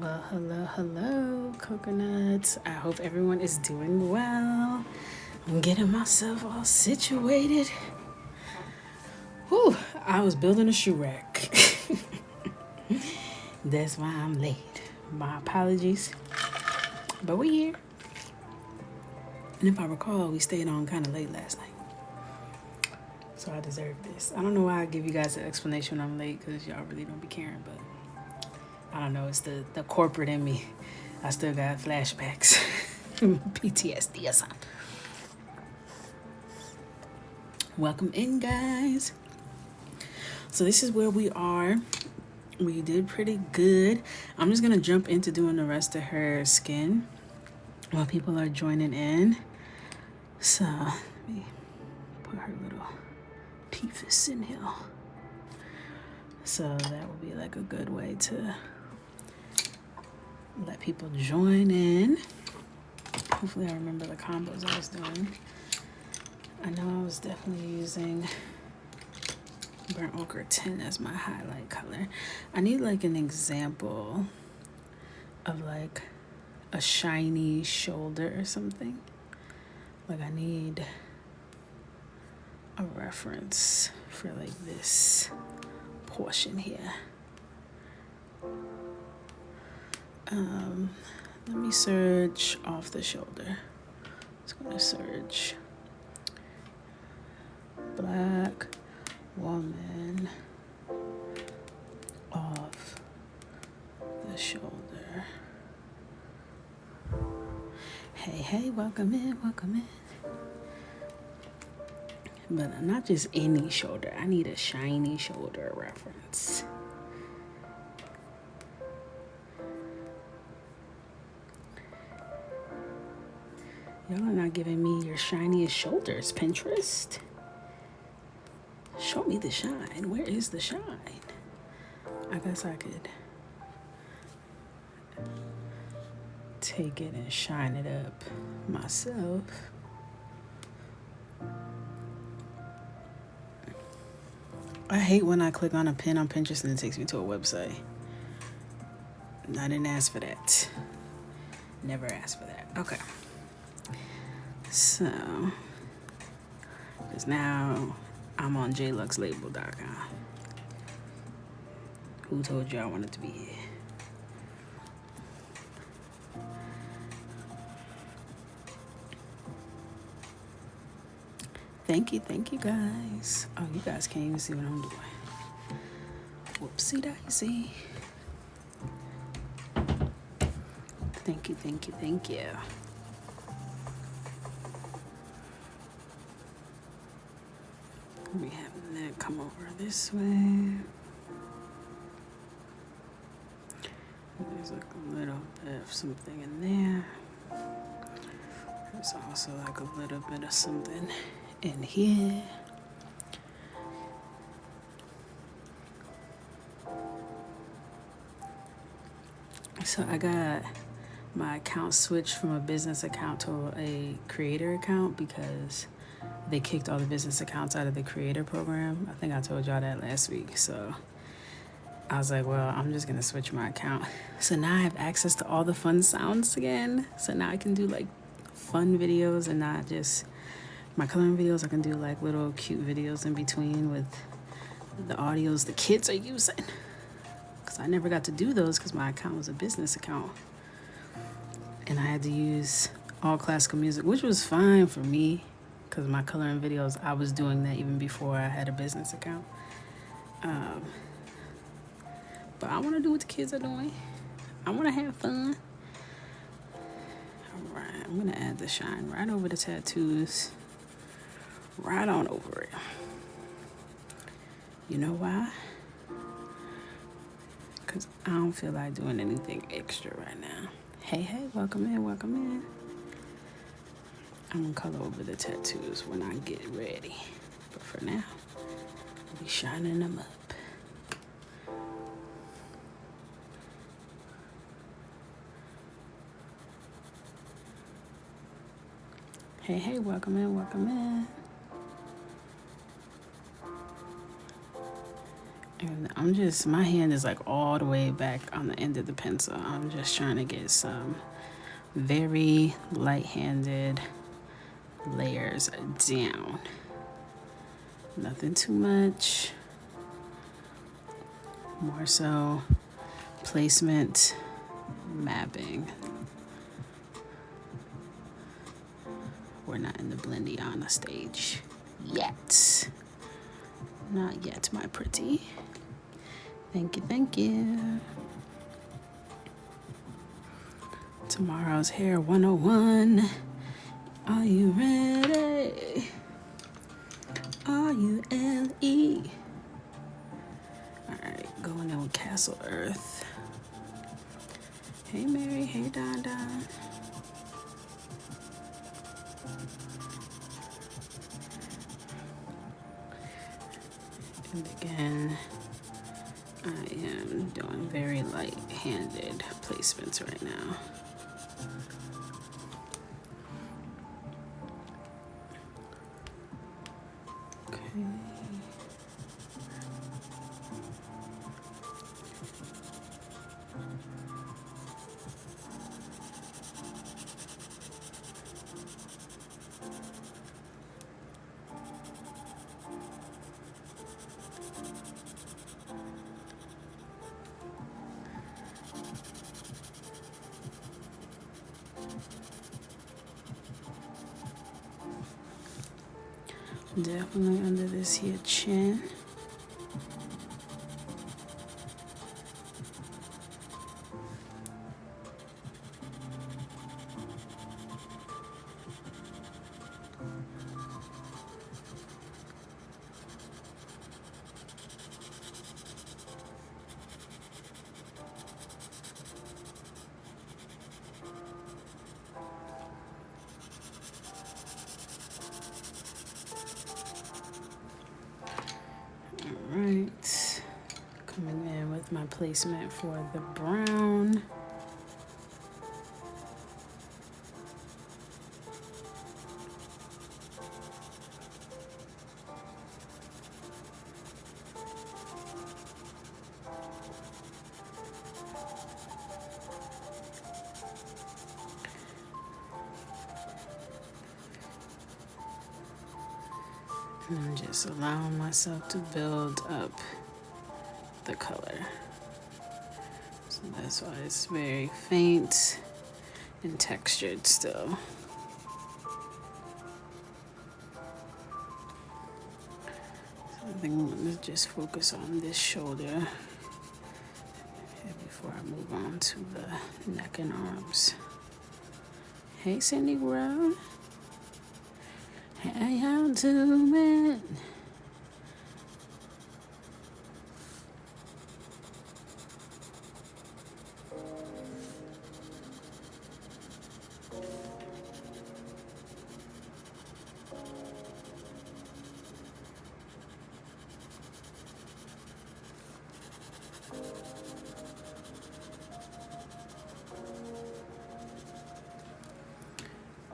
Well, hello, coconuts. I hope everyone is doing well. I'm getting myself all situated. Whew, I was building a shoe rack. That's why I'm late. My apologies. But we're here. And if I recall, we stayed on kind of late last night. So I deserve this. I don't know why I give you guys an explanation when I'm late, because y'all really don't be caring, but I don't know, it's the corporate in me. I still got flashbacks. PTSD or something. Welcome in, guys. So this is where we are. We did pretty good. I'm just gonna jump into doing the rest of her skin while people are joining in. So let me put her little peefus in here. So that would be like a good way to let people join in. Hopefully I remember the combos I was doing. I know I was definitely using burnt ochre 10 as my highlight color. I need like an example of like a shiny shoulder or something. Like I need a reference for like this portion here. Let me search off the shoulder. It's gonna search black woman off the shoulder. Hey, welcome in. But not just any shoulder. I need a shiny shoulder reference. Y'all are not giving me your shiniest shoulders, Pinterest. Show me the shine. Where is the shine? I guess I could take it and shine it up myself. I hate when I click on a pin on Pinterest and it takes me to a website. I didn't ask for that. Never asked for that. Okay. So, because now I'm on jluxlabel.com. Who told you I wanted to be here? Thank you guys. Oh, you guys can't even see what I'm doing. Whoopsie daisy. Thank you. We have that come over this way. There's like a little bit of something in there. There's also like a little bit of something in here. So I got my account switched from a business account to a creator account because they kicked all the business accounts out of the creator program. I think I told y'all that last week. So I was like, well, I'm just gonna switch my account. So now I have access to all the fun sounds again. So now I can do like fun videos and not just my coloring videos. I can do like little cute videos in between with the audios the kids are using. Because I never got to do those because my account was a business account. And I had to use all classical music, which was fine for me because my coloring videos, I was doing that even before I had a business account. But I want to do what the kids are doing. I want to have fun. All right, I'm going to add the shine right over the tattoos. Right on over it. You know why? Because I don't feel like doing anything extra right now. Hey, welcome in. I'm going to color over the tattoos when I get ready. But for now, I'll be shining them up. Hey, welcome in. And my hand is like all the way back on the end of the pencil. I'm just trying to get some very light-handed layers down. Nothing too much. More so placement, mapping. We're not in the Blendiana stage yet. Not yet, my pretty. Thank you, thank you. Tomorrow's Hair 101. Are you ready? Are you L.E.? Alright, going in with Castle Earth. Hey Mary, hey Don Don. And again, I am doing very light-handed placements right now. Okay. Definitely under this here chin. Right, coming in with my placement for the brown. And I'm just allowing myself to build up the color. So that's why it's very faint and textured still. So I think I'm gonna just focus on this shoulder before I move on to the neck and arms. Hey Cindy Brown. Hey, how doing?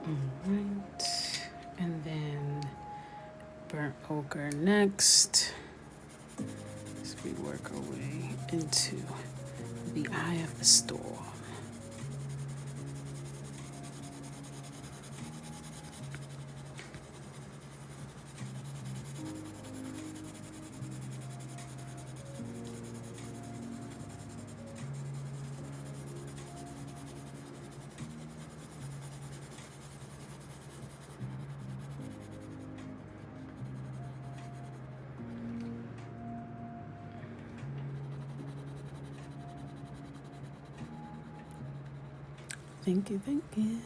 Alright, and then burnt ochre next as we work our way into the eye of the storm. Thank you, thank you.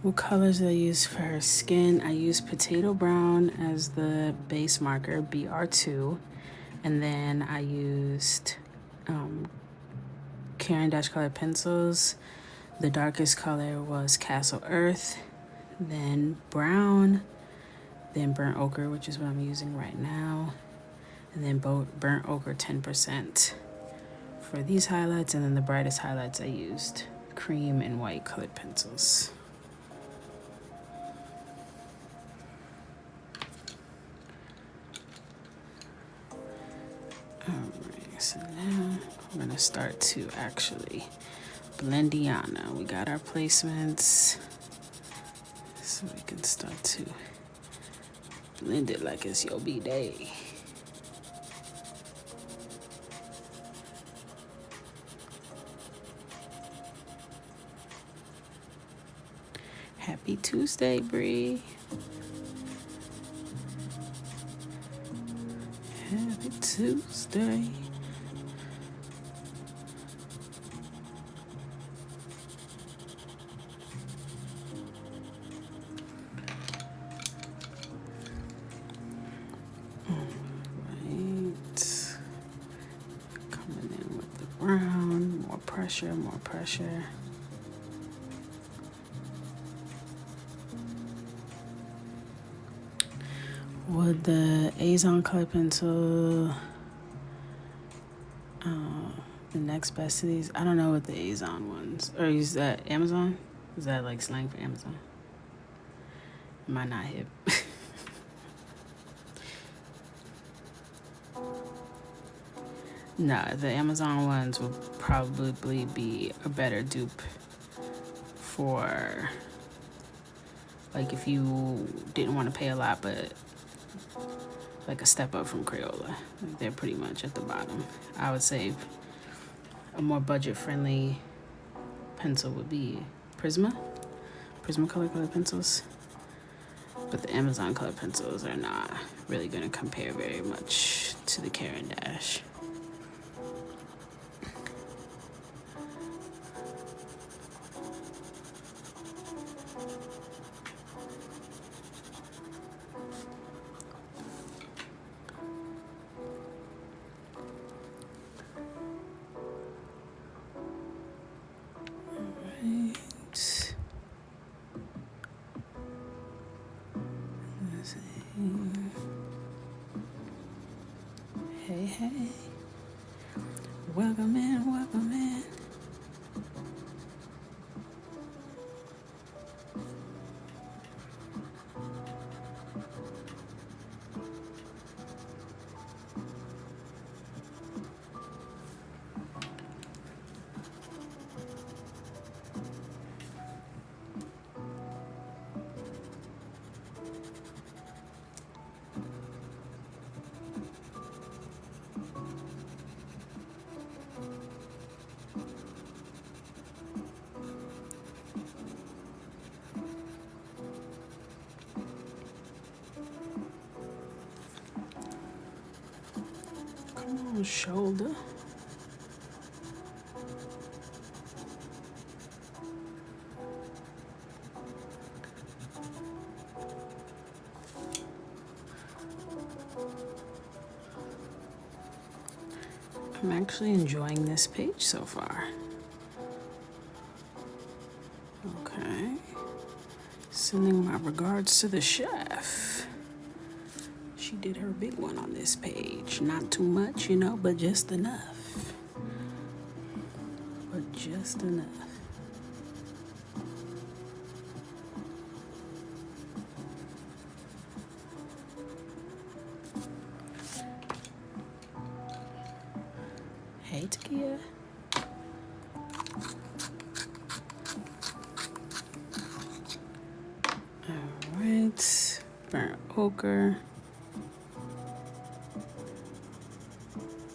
What colors did I use for her skin? I used Potato Brown as the base marker, BR2. And then I used Caran d'Ache colored pencils. The darkest color was Castle Earth, then brown, then burnt ochre, which is what I'm using right now, and then burnt ochre 10% for these highlights, and then the brightest highlights I used cream and white colored pencils. Alright, so now we're gonna start to actually blendiana. We got our placements, so we can start to blend it like it's your B-day. Happy Tuesday, Bree. Happy Tuesday. Right. Coming in with the brown. More pressure, more pressure. Would the Azon color pencil, the next best of these? I don't know what the Azon ones, or is that Amazon? Is that like slang for Amazon? Am I not hip? No, the Amazon ones will probably be a better dupe for, like, if you didn't want to pay a lot, but like a step up from Crayola. Like, they're pretty much at the bottom. I would say a more budget-friendly pencil would be Prisma color pencils. But the Amazon color pencils are not really going to compare very much to the Caran d'Ache. Hey, welcome in, welcome in. Come on, shoulder. I'm actually enjoying this page so far. Okay. Sending my regards to the chef. She did her big one on this page. Not too much, but just enough. But just enough. Hey, Takia. All right. Burnt ochre.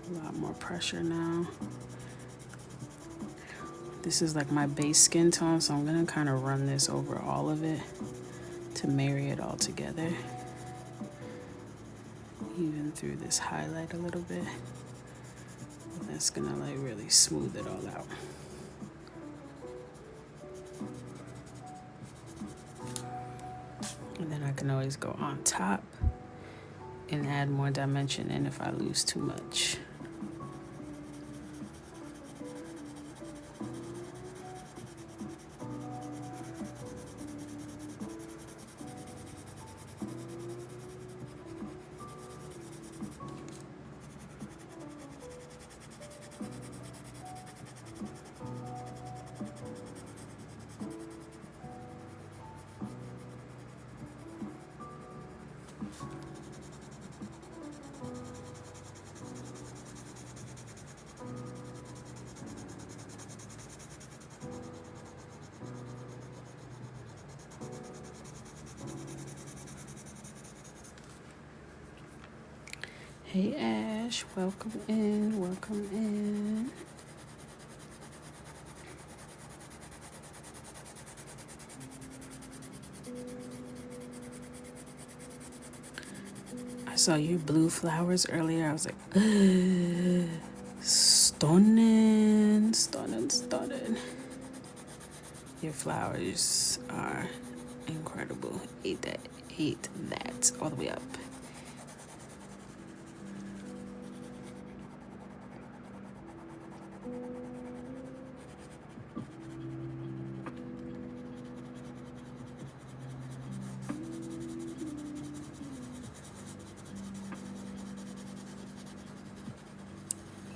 A lot more pressure now. This is like my base skin tone, so I'm gonna kind of run this over all of it to marry it all together. Even through this highlight a little bit. And that's gonna like really smooth it all out. And then I can always go on top and add more dimension in if I lose too much. Hey Ash, welcome in, welcome in. I saw your blue flowers earlier. I was like, stunning, stunning, stunning. Your flowers are incredible. Ate that all the way up.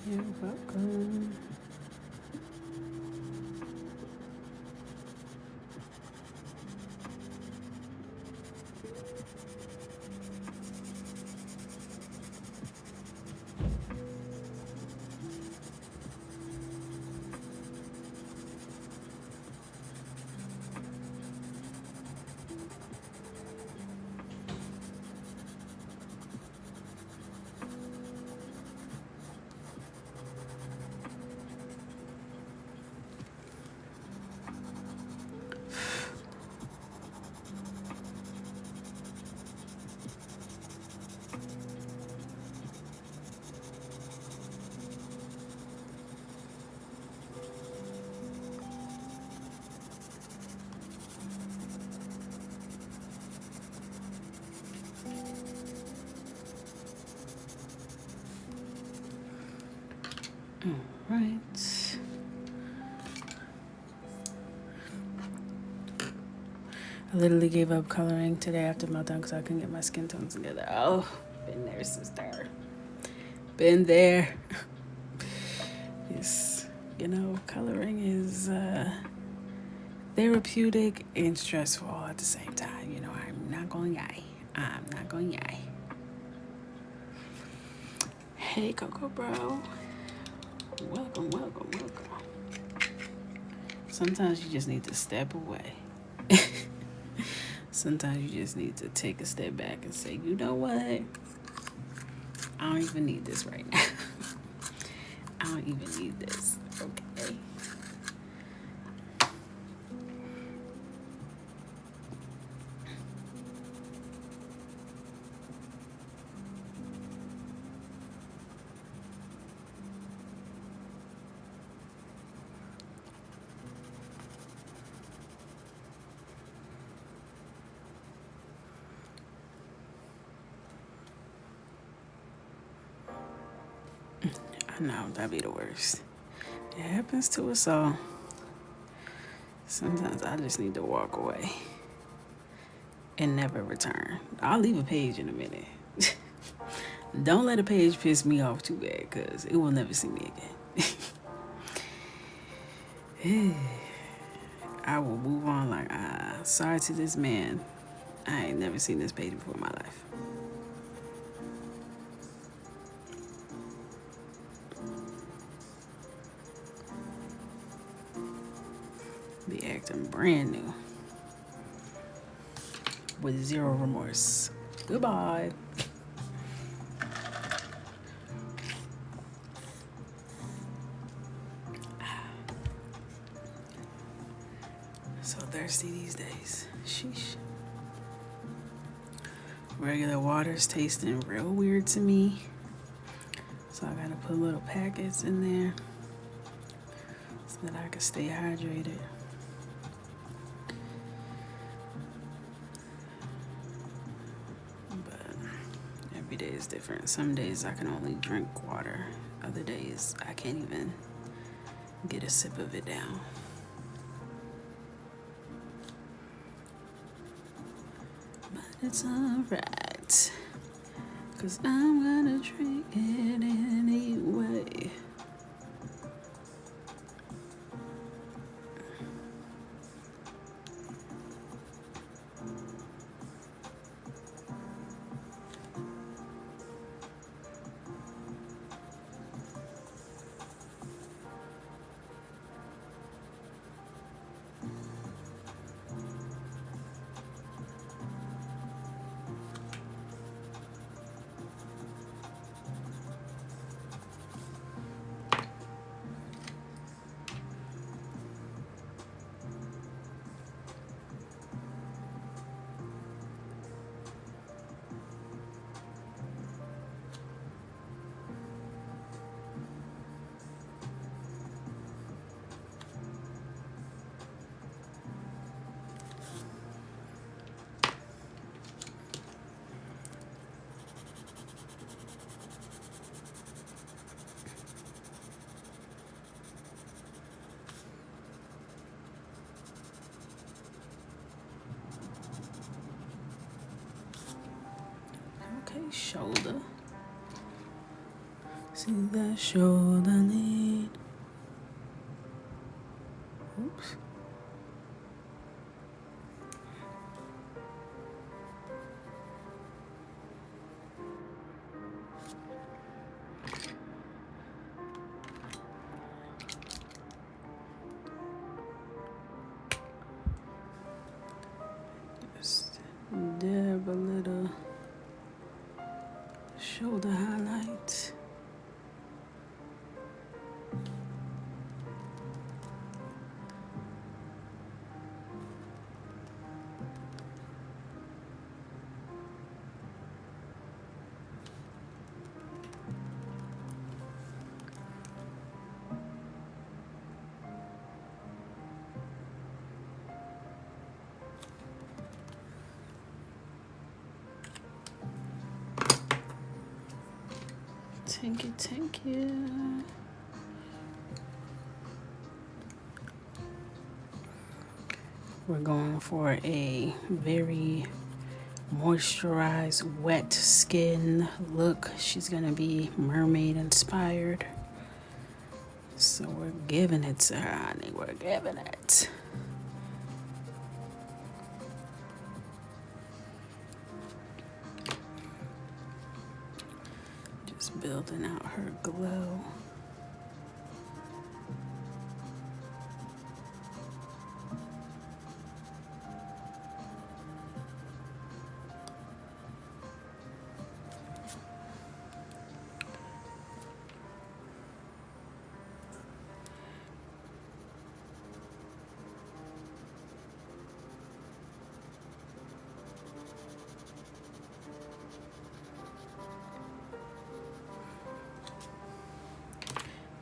You're welcome. All right. I literally gave up coloring today after meltdown because I couldn't get my skin tones together. Oh, been there, sister. Been there. It's, coloring is therapeutic and stressful all at the same time. I'm not going to lie. I'm not going to lie. Hey, Coco Bro. Welcome, welcome, welcome. Sometimes you just need to step away. Sometimes you just need to take a step back and say, you know what? I don't even need this right now. I don't even need this, okay? I know, that'd be the worst. It happens to us all. Sometimes I just need to walk away and never return. I'll leave a page in a minute. Don't let a page piss me off too bad, because it will never see me again. I will move on like, sorry to this man. I ain't never seen this page before in my life. Be acting brand new. With zero remorse. Goodbye. So thirsty these days. Sheesh. Regular water's tasting real weird to me. So I gotta put little packets in there so that I can stay hydrated. But every day is different. Some days I can only drink water. Other days I can't even get a sip of it down. But it's alright, 'cause I'm gonna drink it anyway. shoulder. See that shoulder lean. Oops. Just dab a little shoulder highlight. Thank you. We're going for a very moisturized, wet skin look. She's gonna be mermaid inspired. So we're giving it to her, honey. We're giving it. Just building out her glow.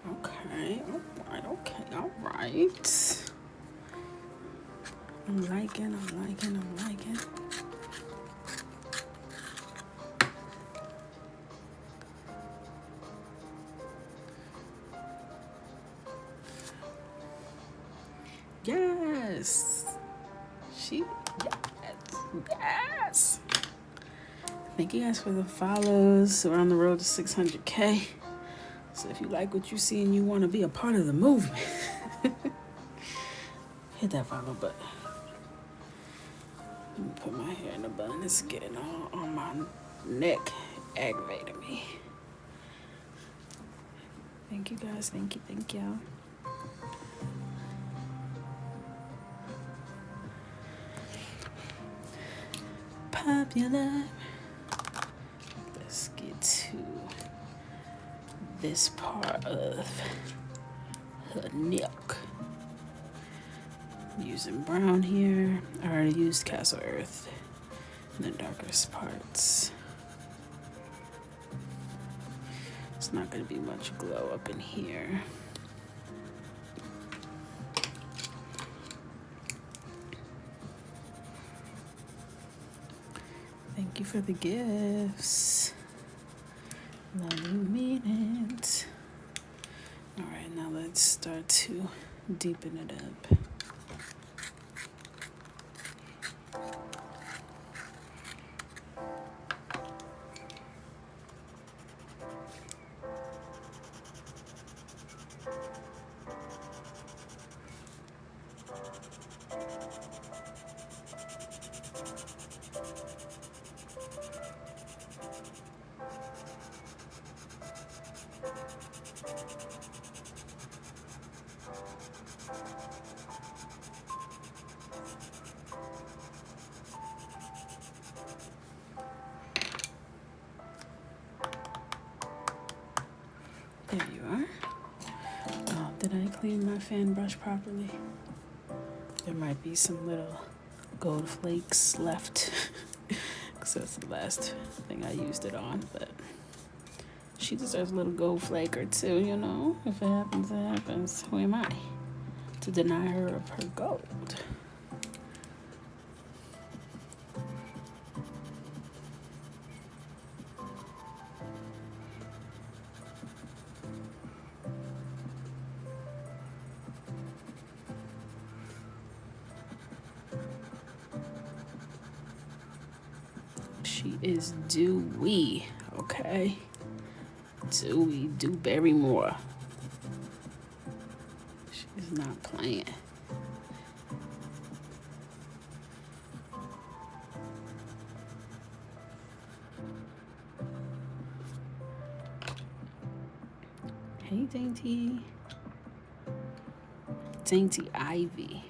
All right. I'm liking. Yes. Yes. Thank you guys for the follows. We're on the road to 600K. So if you like what you see and you want to be a part of the movement, hit that follow button. Let me put my hair in a bun. It's getting all on my neck, aggravating me. Thank you guys. Thank y'all. Popular. Let's get to this part of her neck. Using brown here. I already used Castle Earth in the darkest parts. It's not going to be much glow up in here. Thank you for the gifts. Love you, mean it. All right, now let's start to deepen it up. There you are. Oh, did I clean my fan brush properly? There might be some little gold flakes left because that's the last thing I used it on, but she deserves a little gold flake or two, you know? If it happens, it happens. Who am I to deny her of her gold? She is dewy, okay? Dewy, do Barrymore. She's not playing. Hey, Dainty. Dainty Ivy.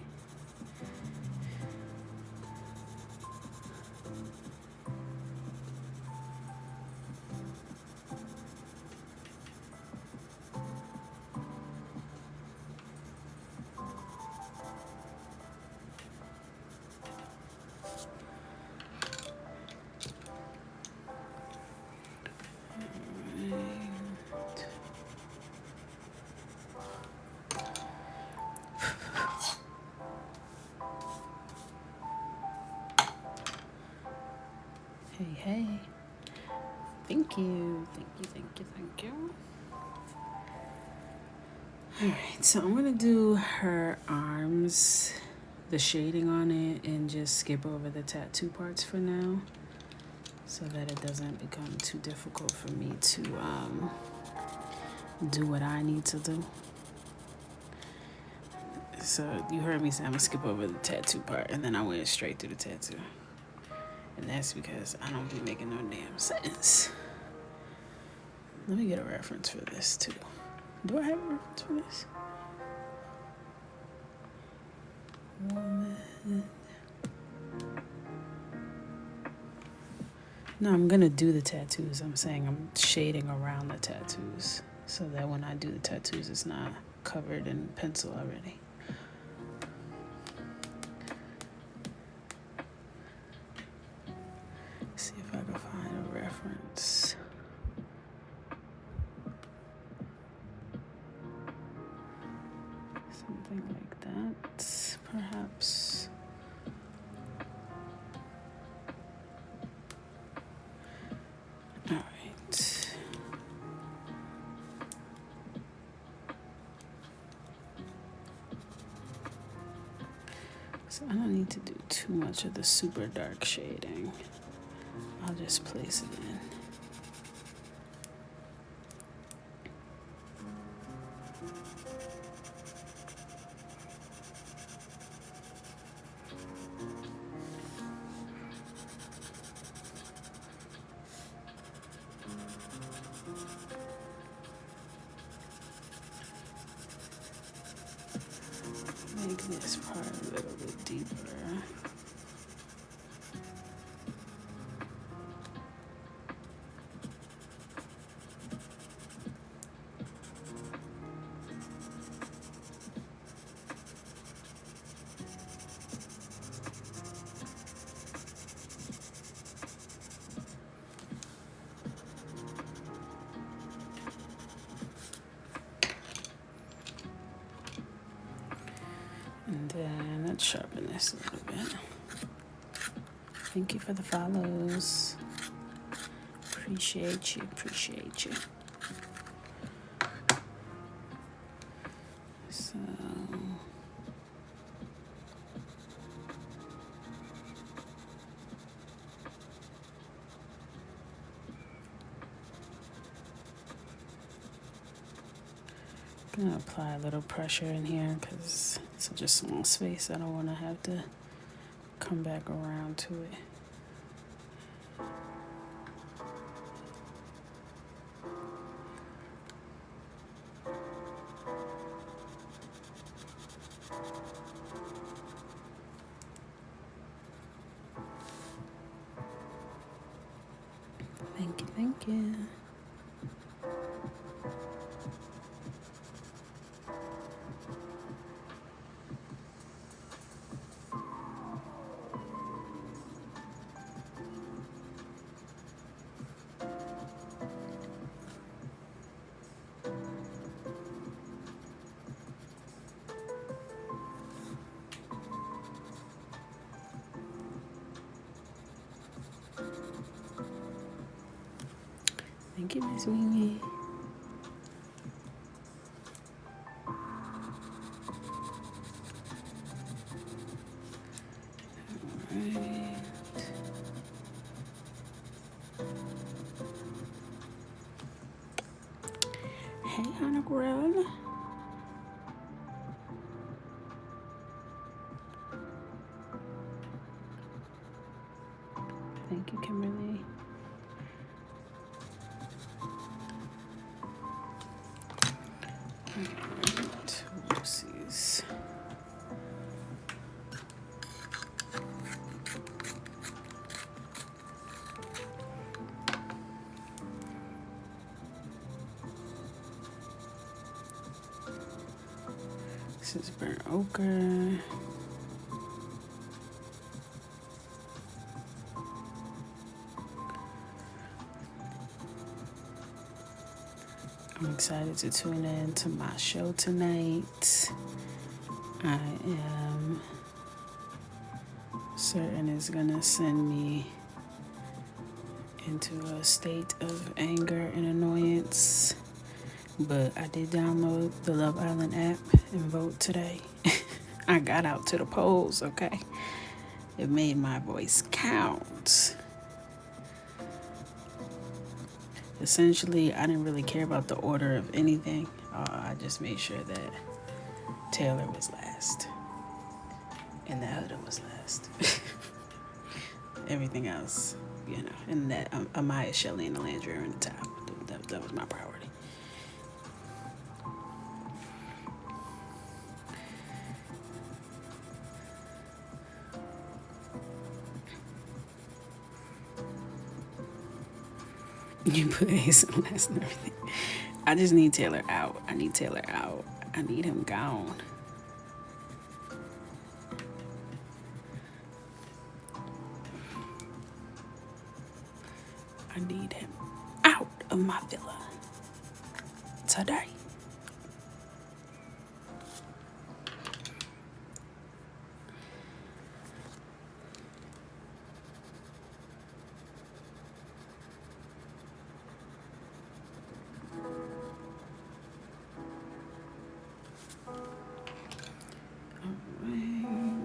Hey. Thank you. Alright, so I'm gonna do her arms, the shading on it, and just skip over the tattoo parts for now, so that it doesn't become too difficult for me to do what I need to do. So you heard me say I'm gonna skip over the tattoo part, and then I went straight to the tattoo. And that's because I don't be making no damn sense. Let me get a reference for this too. Do I have a reference for this? No, I'm gonna do the tattoos. I'm saying I'm shading around the tattoos so that when I do the tattoos, it's not covered in pencil already. See if I can find a reference. Something like that, perhaps. All right. So I don't need to do too much of the super dark shading. I'll just place it in. Make this part a little bit deeper. And then let's sharpen this a little bit. Thank you for the follows. Appreciate you. So I'm gonna apply a little pressure in here because it's such a small space. I don't want to have to come back around to it. Thank you. Thank you, Miss Mimi. Alright. background. Thank you, Kimberly. Alright, whoopsies. This is burnt ochre. I'm excited to tune in to my show tonight. I am certain it's gonna send me into a state of anger and annoyance. But I did download the Love Island app and vote today. I got out to the polls, okay? It made my voice count. Essentially, I didn't really care about the order of anything. I just made sure that Taylor was last and that Huda was last. Everything else, you know, and that Amaya, Shelley, and Alandria are in the top. That was my priority. You put Hazel last and everything. I just need Taylor out. I need Taylor out. I need him gone. I need him out of my villa today.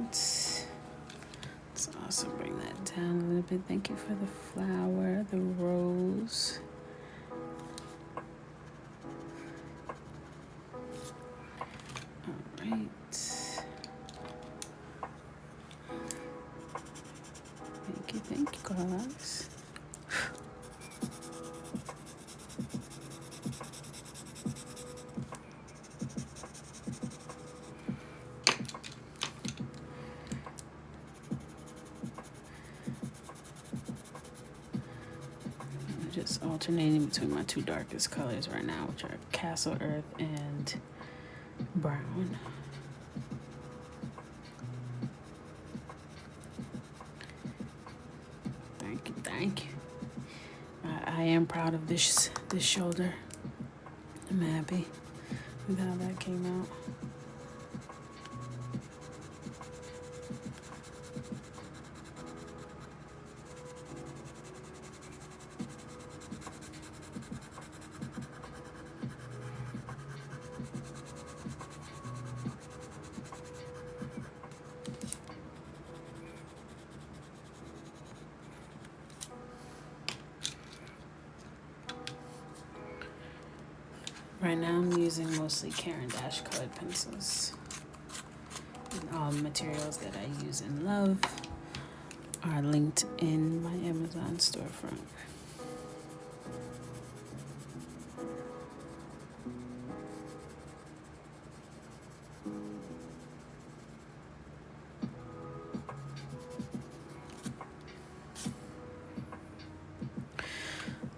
Let's also bring that down a little bit. Thank you for the flower, the rose. All right. Thank you, guys. Just alternating between my two darkest colors right now, which are Castle Earth and brown. Thank you. I am proud of this shoulder. I'm happy with how that came out. Right now I'm using mostly Caran d'Ache colored pencils. And all the materials that I use and love are linked in my Amazon storefront.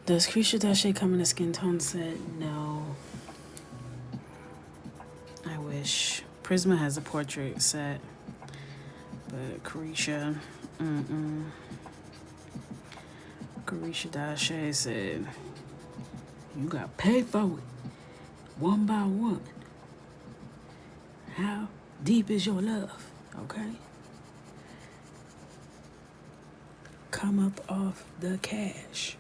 Does Krisha Dashe come in a skin tone set? No. I wish. Prisma has a portrait set, but Carisha, Carisha Dashe said, you got to pay for it, one by one. How deep is your love, okay? Come up off the cash.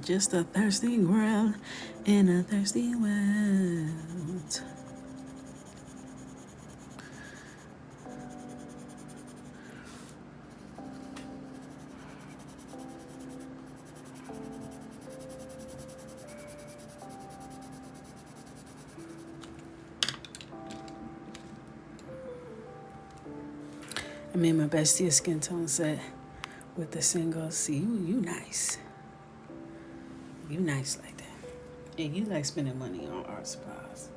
just a thirsty world in a thirsty world. I made my bestie a skin tone set with the single. See, you nice. You nice like that. And you like spending money on art supplies.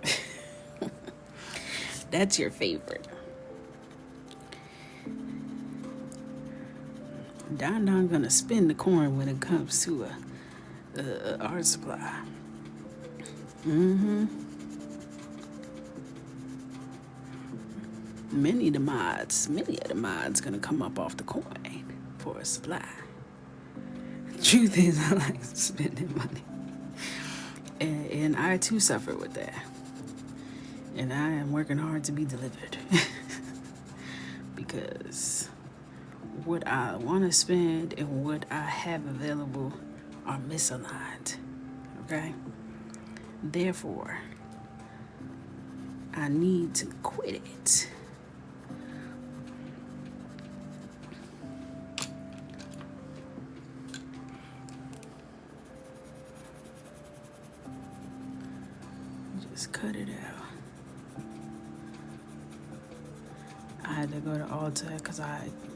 That's your favorite. Don gonna spend the coin when it comes to a art supply. Many of the mods gonna come up off the coin for a supply. Truth is, I like spending money. And I too suffer with that. And I am working hard to be delivered. Because what I want to spend and what I have available are misaligned. Okay? Therefore, I need to quit it. Just cut it out. I had to go to Ulta because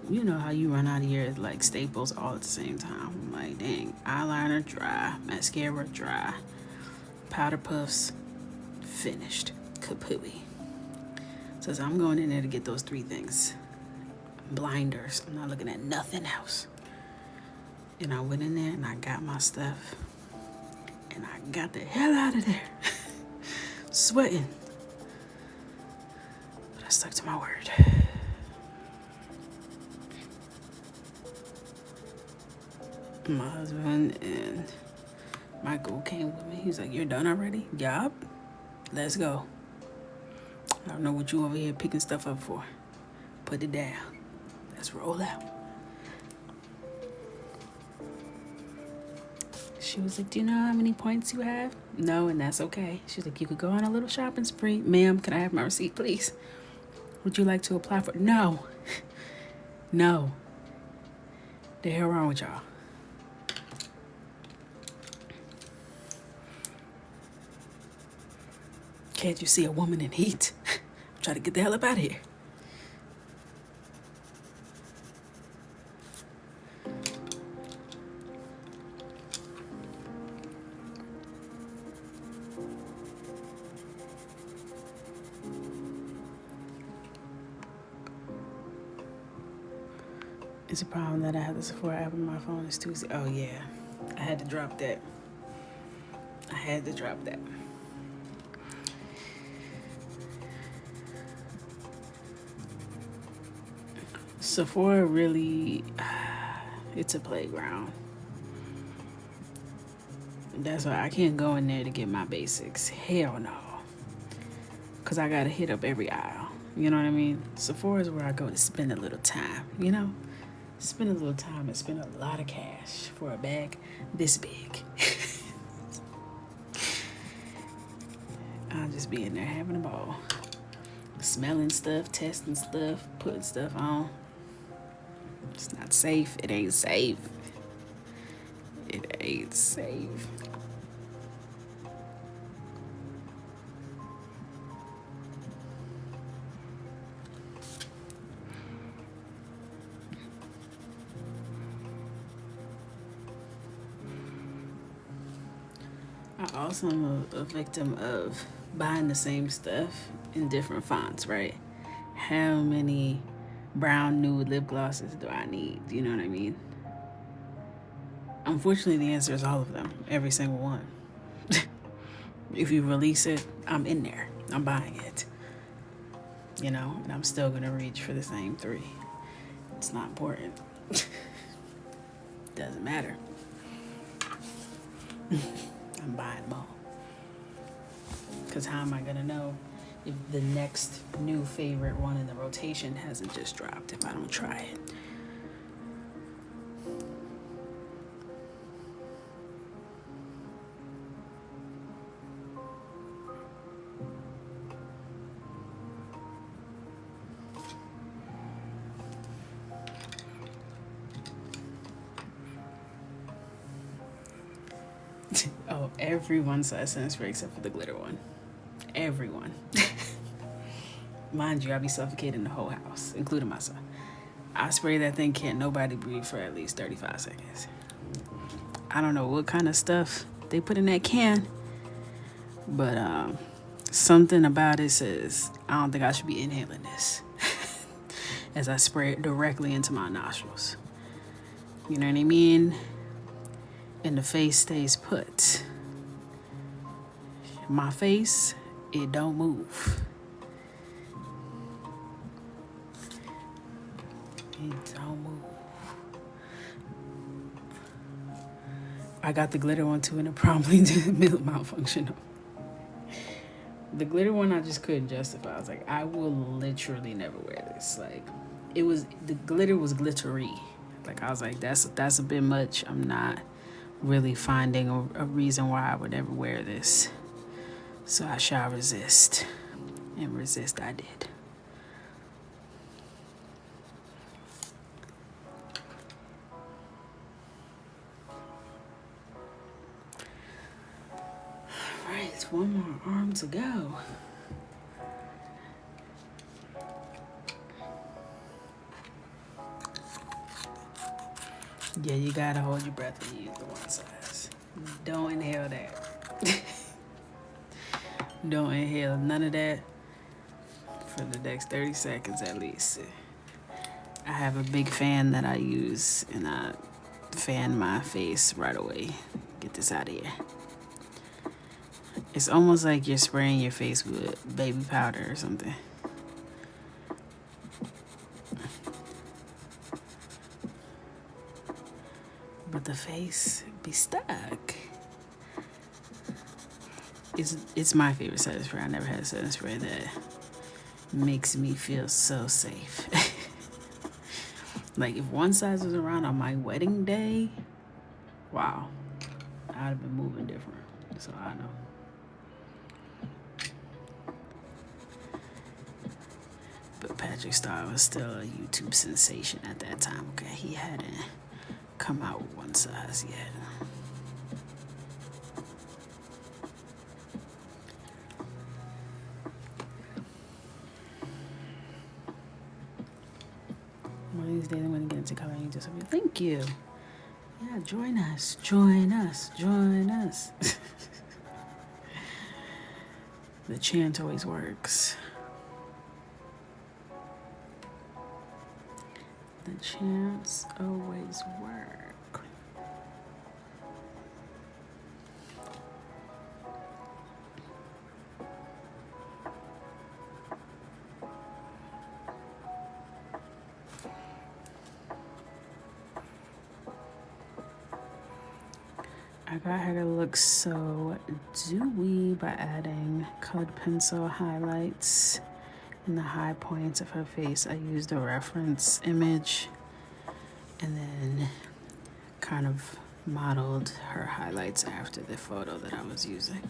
you know how you run out of your like staples all at the same time. I'm like, dang, eyeliner dry, mascara dry, powder puffs finished, kapooey. So I'm going in there to get those 3 things. Blinders. I'm not looking at nothing else. And I went in there and I got my stuff. And I got the hell out of there. Sweating. But I stuck to my word. My husband and Michael came with me. He's like, "You're done already?" "Yup. Let's go. I don't know what you over here picking stuff up for. Put it down. Let's roll out." She was like, "Do you know how many points you have?" "No, and that's okay." She's like, "You could go on a little shopping spree." "Ma'am, can I have my receipt, please?" "Would you like to apply for it?" "No." No. The hell wrong with y'all? Can't you see a woman in heat? Try to get the hell up out of here. It's a problem that I have the Sephora app on my phone. It's Tuesday. Oh, yeah. I had to drop that. Sephora really, it's a playground. That's why I can't go in there to get my basics. Hell no. Because I got to hit up every aisle. You know what I mean? Sephora is where I go to spend a little time, you know? Spend a little time and spend a lot of cash for a bag this big. I'll just be in there having a ball. Smelling stuff, testing stuff, putting stuff on. It's not safe. It ain't safe. It ain't safe. I also am a victim of buying the same stuff in different fonts, right? How many brown nude lip glosses do I need? You know what I mean? Unfortunately, the answer is all of them. Every single one. If you release it, I'm in there. I'm buying it. You know, and I'm still going to reach for the same 3. It's not important. Doesn't matter. I'm buying more. Because how am I going to know if the next new favorite one in the rotation hasn't just dropped if I don't try it? Oh, everyone says setting spray except for the glitter one. Everyone. Mind you, I be suffocating the whole house, including myself. I spray that thing, can't nobody breathe for at least 35 seconds. I don't know what kind of stuff they put in that can, but something about it says I don't think I should be inhaling this as I spray it directly into my nostrils. You know what I mean? And the face stays put. My face, it don't move. It don't move. I got the glitter one too, and it probably did malfunction. The glitter one I just couldn't justify. I was like, I will literally never wear this. Like, the glitter was glittery. Like, I was like, that's a bit much. I'm not really finding a reason why I would ever wear this. So I shall resist. And resist I did. Alright, one more arm to go. Yeah, you gotta hold your breath when you use the one size. Don't inhale that. Don't inhale none of that for the next 30 seconds at least. I have a big fan that I use, and I fan my face right away. Get this out of here. It's almost like you're spraying your face with baby powder or something. But the face be stuck. It's my favorite setting spray. I never had a setting spray that makes me feel so safe. Like, if one size was around on my wedding day, wow, I'd have been moving different. So I know. But Patrick Star was still a YouTube sensation at that time. Okay, he hadn't come out with one size yet. One of these days I'm gonna get into coloring just something. Thank you. Yeah, join us. Join us. Join us. The chant always works. The chants always work. I got her to look so dewy by adding colored pencil highlights in the high points of her face. I used a reference image and then kind of modeled her highlights after the photo that I was using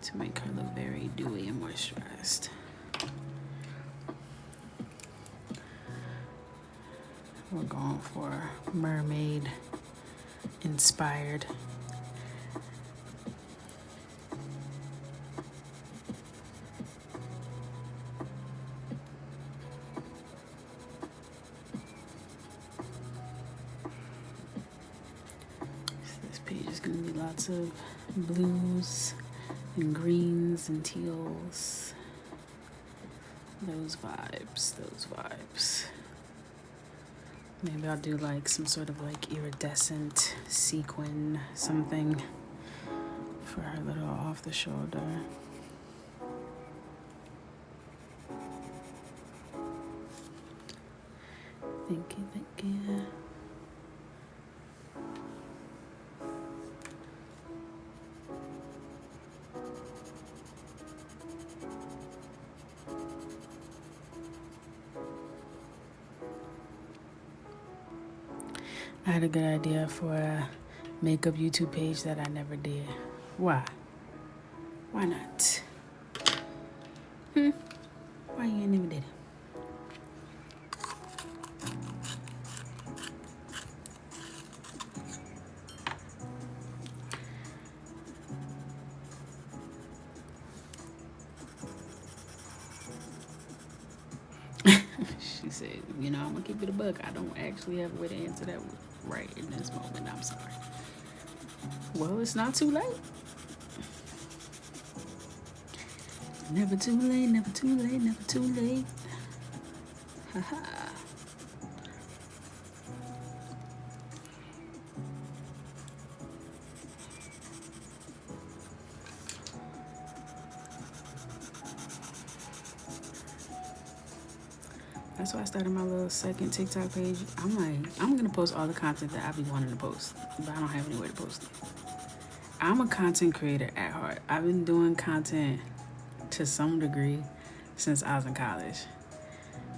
to make her look very dewy and moisturized. We're going for Mermaid inspired. Lots of blues and greens and teals. Those vibes. Maybe I'll do like some sort of like iridescent sequin something for her little off the shoulder. Thank you. I had a good idea for a makeup YouTube page that I never did. Why? Why not? Why you ain't never did it? She said, I'm gonna keep it a buck. I don't actually have a way to answer that right in this moment. I'm sorry. Well, it's not too late. Never too late, never too late, never too late. Haha. That's why I started my little second TikTok page. I'm like, I'm gonna post all the content that I be wanting to post, but I don't have anywhere to post it. I'm a content creator at heart. I've been doing content to some degree since I was in college.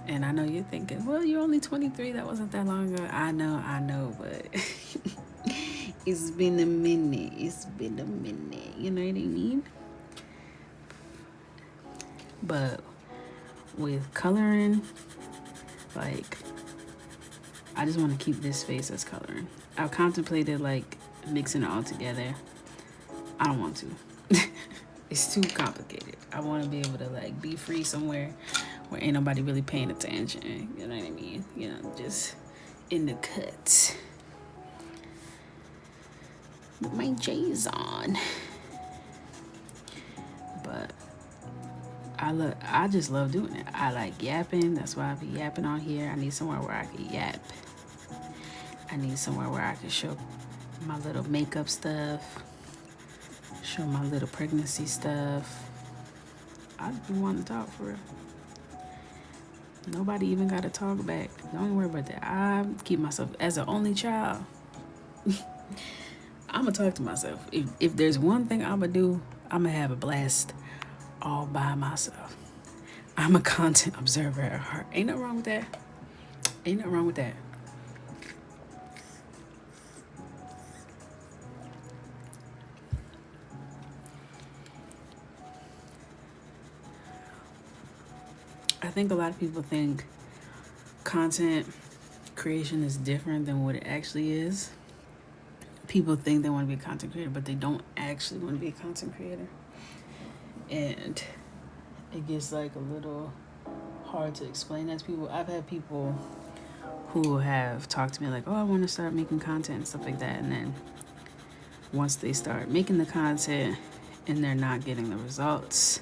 And I know you're thinking, well, you're only 23. That wasn't that long ago. I know, but it's been a minute. It's been a minute. You know what I mean? But with coloring, like, I just want to keep this face as coloring. I've contemplated, like, mixing it all together. I don't want to. It's too complicated. I want to be able to, like, be free somewhere where ain't nobody really paying attention. You know what I mean? Just in the cut. With my J's on. But I just love doing it. I like yapping. That's why I be yapping on here. I need somewhere where I can yap. I need somewhere where I can show my little makeup stuff. Show my little pregnancy stuff. I be wanting to talk for real. Nobody even got to talk back. Don't worry about that. I keep myself as an only child. I'm going to talk to myself. If there's one thing I'm going to do, I'm going to have a blast all by myself. I'm a content observer at heart. Ain't nothing wrong with that. Ain't nothing wrong with that. I think a lot of people think content creation is different than what it actually is. People think they want to be a content creator, but they don't actually want to be a content creator. And it gets like a little hard to explain that to people. I've had people who have talked to me like, oh, I want to start making content and stuff like that. And then once they start making the content and they're not getting the results,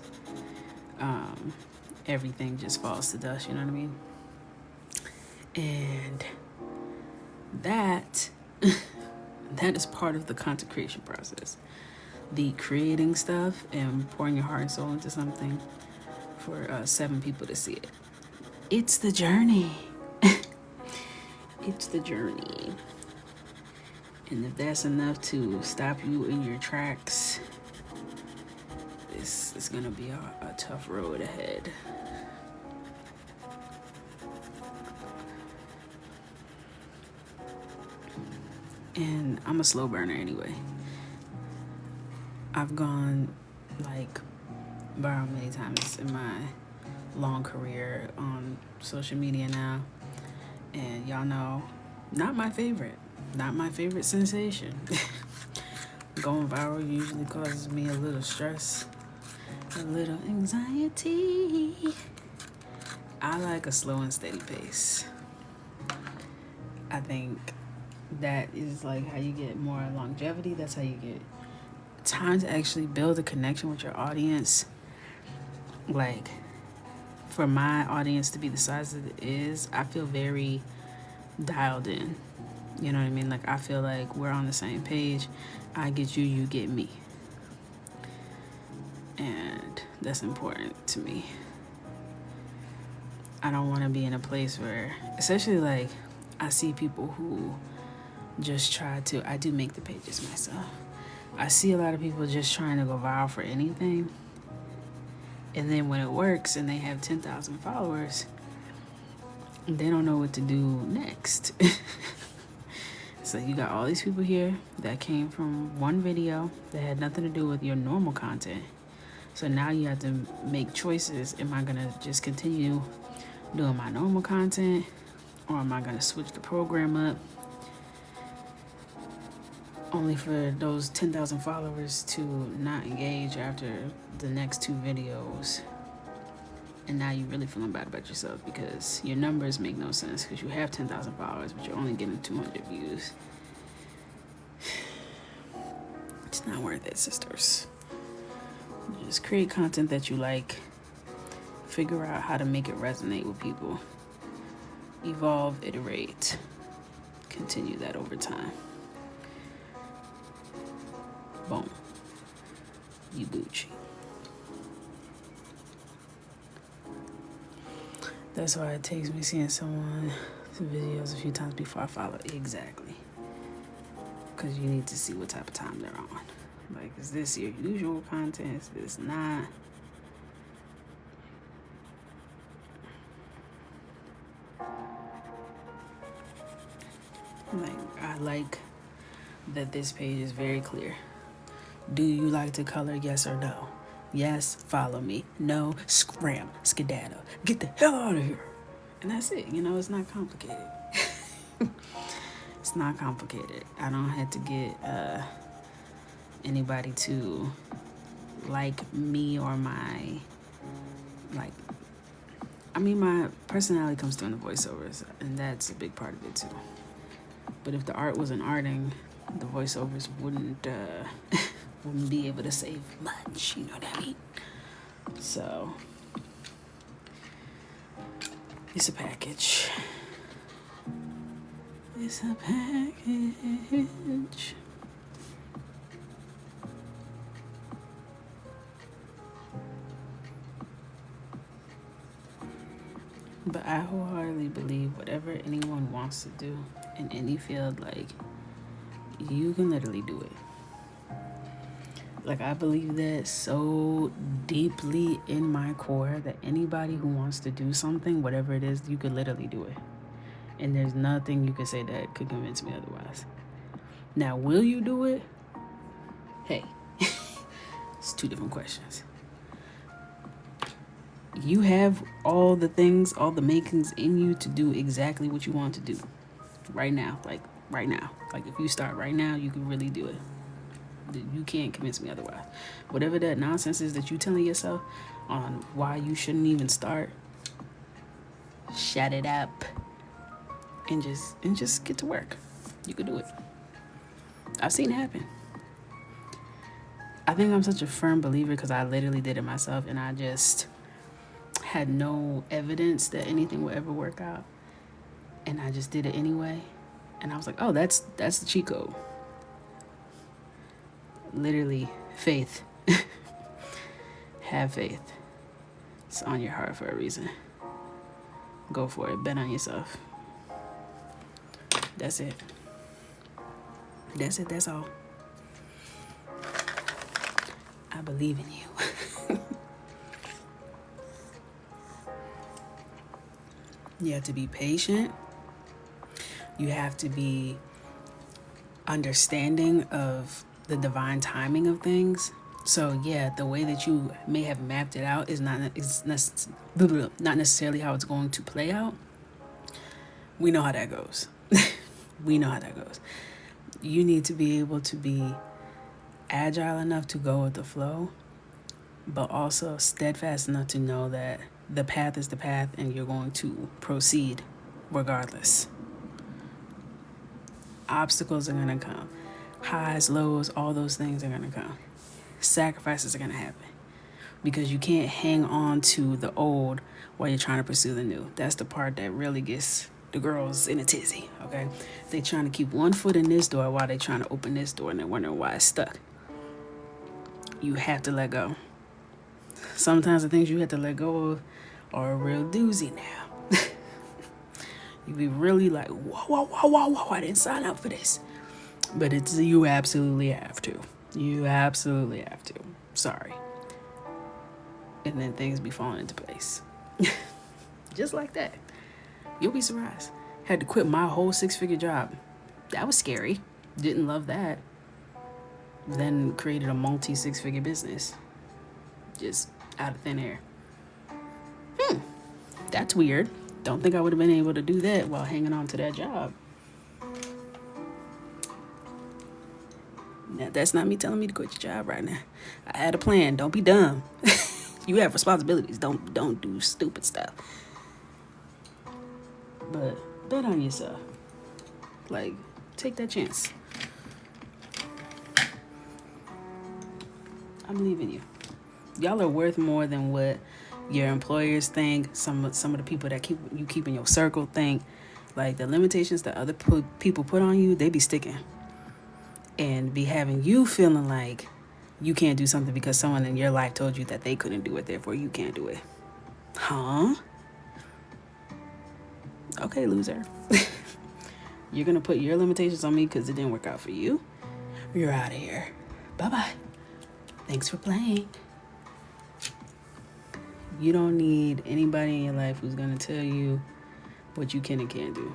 everything just falls to dust, you know what I mean? And that is part of the content creation process. The creating stuff and pouring your heart and soul into something for 7 people to see it. It's the journey. It's the journey. And if that's enough to stop you in your tracks, this is gonna be a tough road ahead. And I'm a slow burner anyway. I've gone like viral many times in my long career on social media now. And y'all know, not my favorite sensation. Going viral usually causes me a little stress, a little anxiety. I like a slow and steady pace. I think that is like how you get more longevity. That's how you get time to actually build a connection with your audience. Like, for my audience to be the size that it is, I feel very dialed in. You know what I mean? Like, I feel like we're on the same page. I get you, you get me. And that's important to me. I don't want to be in a place where, especially like, I see people who just try to, I do make the pages myself. I see a lot of people just trying to go viral for anything. And then when it works and they have 10,000 followers, they don't know what to do next. So you got all these people here that came from one video that had nothing to do with your normal content. So now you have to make choices. Am I going to just continue doing my normal content, or am I going to switch the program up only for those 10,000 followers to not engage after the next 2 videos? And now you're really feeling bad about yourself because your numbers make no sense because you have 10,000 followers, but you're only getting 200 views. It's not worth it, sisters. Just create content that you like. Figure out how to make it resonate with people. Evolve, iterate. Continue that over time. Boom. You Gucci. That's why it takes me seeing someone's videos a few times before I follow. Exactly. Because you need to see what type of time they're on. Like, is this your usual content? Is this not? Like, I like that this page is very clear. Do you like to color? Yes or no? Yes, follow me. No, scram, skedaddle. Get the hell out of here. And that's it. You know, it's not complicated. It's not complicated. I don't have to get anybody to like me or my, like, I mean, my personality comes through in the voiceovers, and that's a big part of it too. But if the art wasn't arting, the voiceovers wouldn't be able to say much, you know what I mean? So it's a package. It's a package. But I wholeheartedly believe whatever anyone wants to do in any field, like, you can literally do it. Like, I believe that so deeply in my core that anybody who wants to do something, whatever it is, you could literally do it. And there's nothing you could say that could convince me otherwise. Now, will you do it? Hey, it's two different questions. You have all the things, all the makings in you to do exactly what you want to do right now. Like, right now. Like, if you start right now, you can really do it. You can't convince me otherwise. Whatever that nonsense is that you're telling yourself on why you shouldn't even start, shut it up and just get to work. You could do it. I've seen it happen. I think I'm such a firm believer because I literally did it myself, and I just had no evidence that anything would ever work out, and I just did it anyway. And I was like, oh, that's the cheat code. Literally, faith. Have faith. It's on your heart for a reason. Go for it. Bet on yourself. That's it. That's it. That's all. I believe in you. You have to be patient. You have to be understanding of the divine timing of things. So yeah, the way that you may have mapped it out is not necessarily how it's going to play out. We know how that goes. We know how that goes. You need to be able to be agile enough to go with the flow, but also steadfast enough to know that the path is the path and you're going to proceed regardless. Obstacles are going to come. Highs, lows, all those things are going to come. Sacrifices are going to happen because you can't hang on to the old while you're trying to pursue the new. That's the part that really gets the girls in a tizzy, okay? They're trying to keep one foot in this door while they're trying to open this door, and they're wondering why it's stuck. You have to let go. Sometimes the things you have to let go of are a real doozy now. You be really like, whoa, I didn't sign up for this. But you absolutely have to. You absolutely have to. Sorry. And then things be falling into place. Just like that. You'll be surprised. Had to quit my whole 6-figure job. That was scary. Didn't love that. Then created a multi 6-figure business. Just out of thin air. That's weird. Don't think I would have been able to do that while hanging on to that job. Now, that's not me telling me to quit your job right now. I had a plan. Don't be dumb. You have responsibilities. Don't do stupid stuff. But bet on yourself. Like, take that chance. I believe in you. Y'all are worth more than what your employers think. Some of the people that keep in your circle think. Like, the limitations that other people put on you, they be sticking. And be having you feeling like you can't do something because someone in your life told you that they couldn't do it, therefore you can't do it. Huh? Okay, loser. You're going to put your limitations on me because it didn't work out for you? You're out of here. Bye-bye. Thanks for playing. You don't need anybody in your life who's going to tell you what you can and can't do.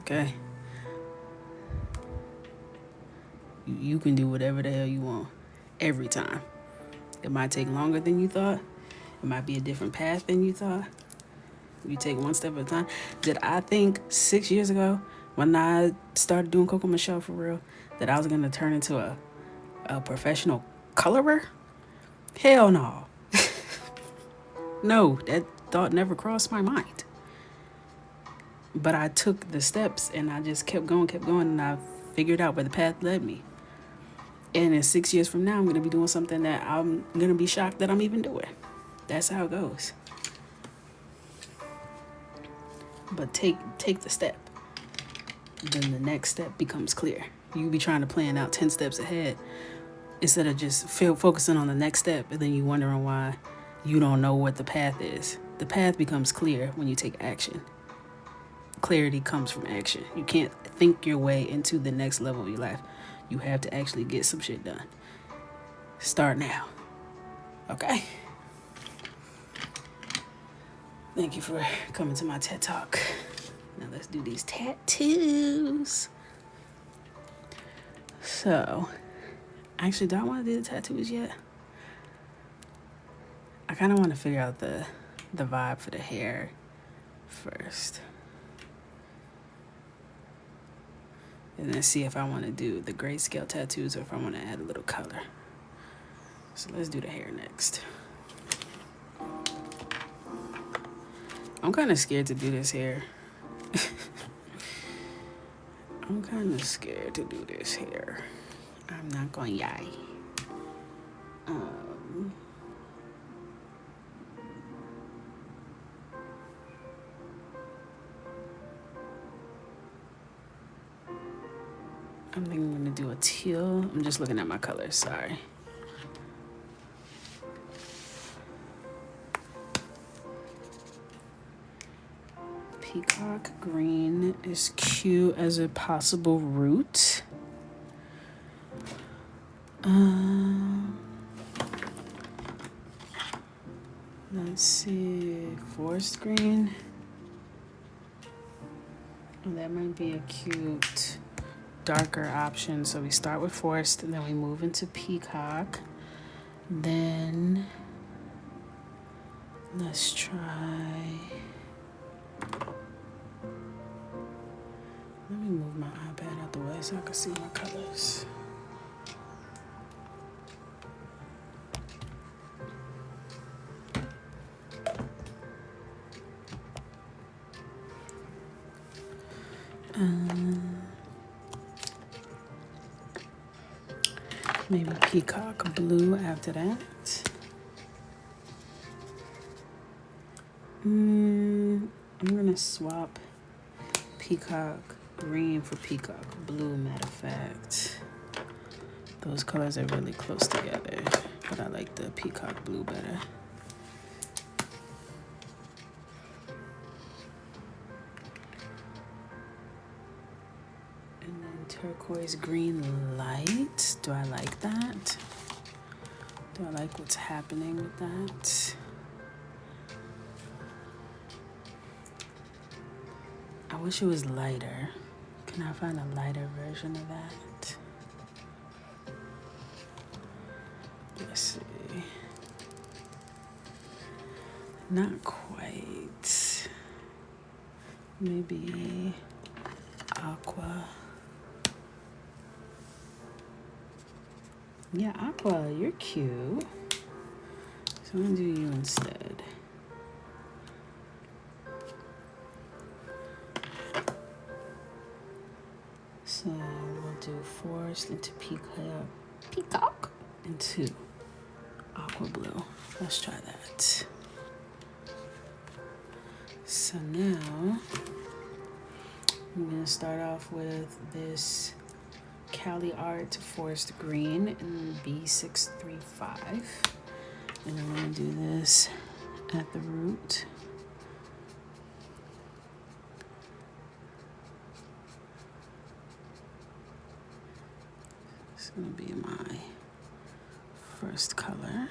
Okay? You can do whatever the hell you want. Every time. It might take longer than you thought. It might be a different path than you thought. You take one step at a time. Did I think 6 years ago, when I started doing Coco Michelle for real, that I was going to turn into a professional colorer? Hell no. No, that thought never crossed my mind. But I took the steps and I just kept going, and I figured out where the path led me. And in 6 years from now, I'm going to be doing something that I'm going to be shocked that I'm even doing. That's how it goes. But take the step. Then the next step becomes clear. You be trying to plan out 10 steps ahead instead of just focusing on the next step, and then you wondering why you don't know what the path is. The path becomes clear when you take action. Clarity comes from action. You can't think your way into the next level of your life. You have to actually get some shit done. Start now. Okay? Thank you for coming to my TED Talk. Now let's do these tattoos. So, actually, do I want to do the tattoos yet? I kind of want to figure out the vibe for the hair first. And then see if I want to do the grayscale tattoos or if I want to add a little color. So let's do the hair next. I'm kind of scared to do this hair. I'm kind of scared to do this hair. I'm not going to lie. I'm thinking I'm going to do a teal. I'm just looking at my colors, sorry. Peacock green is cute as a possible root. Let's see, forest green. Oh, that might be a cute darker option. So we start with forest and then we move into peacock. Then let's try. Let me move my iPad out the way so I can see my colors. Maybe peacock blue after that. I'm gonna swap peacock green for peacock blue, matter of fact. Those colors are really close together, but I like the peacock blue better. And then turquoise green light. Do I like that? Do I like what's happening with that? I wish it was lighter. Can I find a lighter version of that? Let's see. Not quite. Maybe aqua. Yeah, aqua, you're cute. So I'm gonna do you instead. So we'll do forest into peacock into aqua blue. Let's try that. So now I'm gonna start off with this Cali Art Forest Green in B635. And I'm gonna do this at the root. It's gonna be my first color.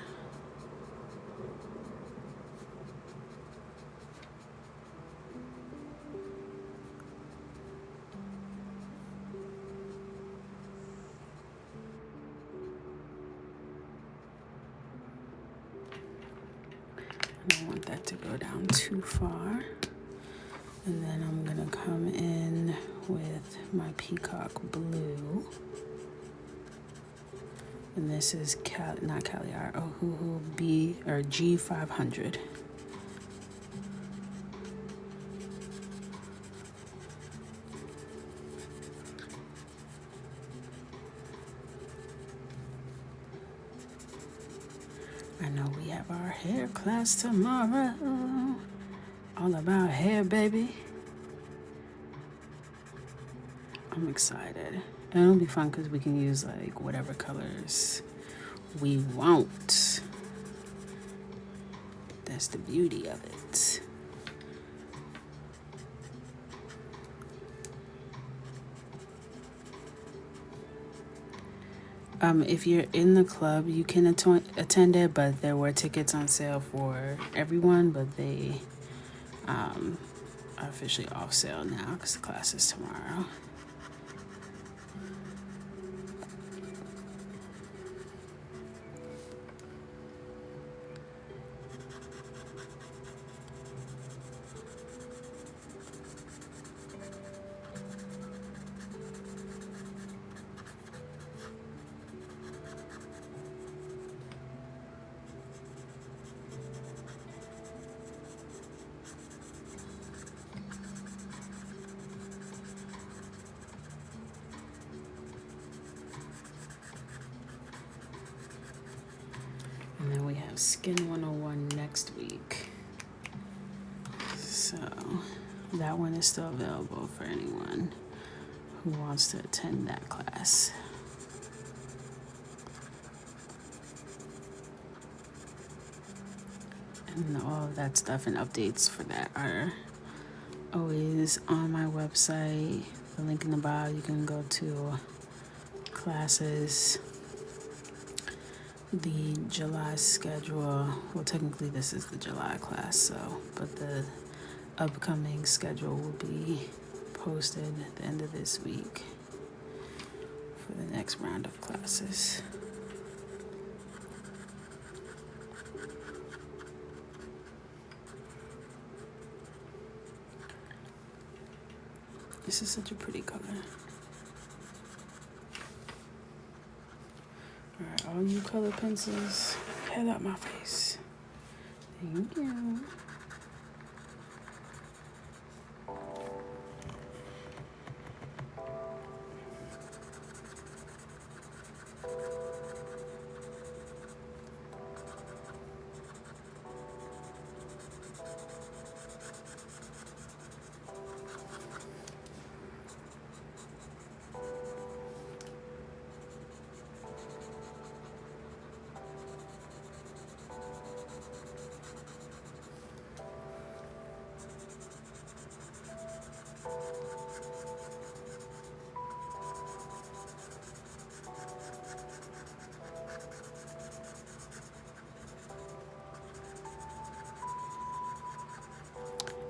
I don't want that to go down too far. And then I'm gonna come in with my peacock blue. And this is not Cali Art, Ohuhu G500. I know we have our hair class tomorrow. All about hair, baby. I'm excited. And it'll be fun because we can use like whatever colors we want. That's the beauty of it. If you're in the club, you can attend it, but there were tickets on sale for everyone, but they are officially off sale now because the class is tomorrow. And then we have Skin 101 next week. So that one is still available for anyone who wants to attend that class. And all of that stuff and updates for that are always on my website. The link in the bio, you can go to classes. The July schedule, well, technically this is the July class, but the upcoming schedule will be posted at the end of this week for the next round of classes. This is such a pretty color. All right, all you color pencils, head out my face. Thank you.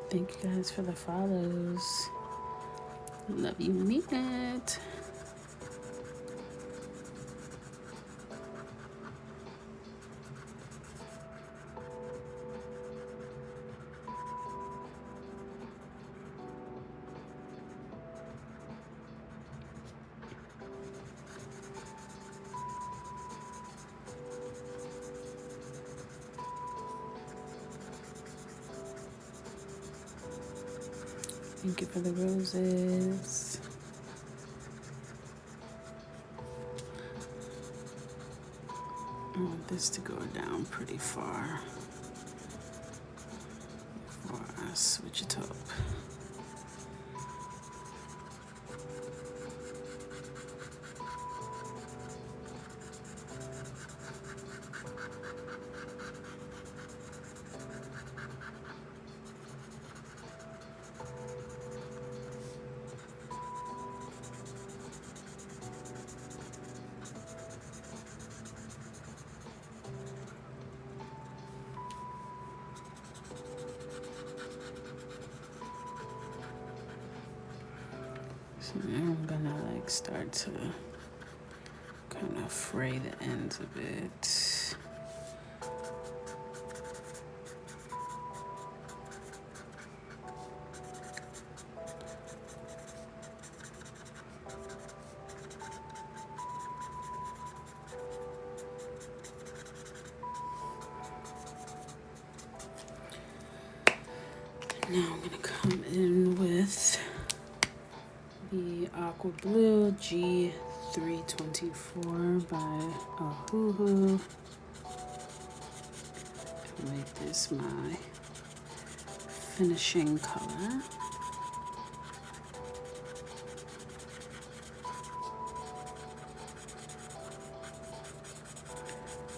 Thank you guys for the follows. Love you, mean it. Thank you for the roses. I want this to go down pretty far before I switch it up. So now I'm gonna like start to kind of fray the ends a bit. Now I'm gonna come in with the Aqua Blue G324 by Ohuhu. Make this my finishing color.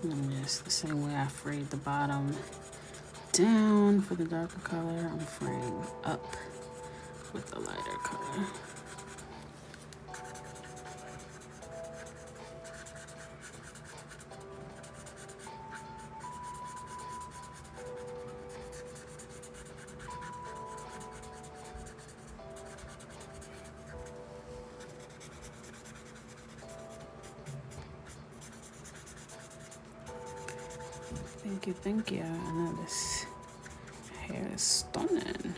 And just the same way I frayed the bottom down for the darker color, I'm fraying up with the lighter color. Thank you. I know this hair is stunning.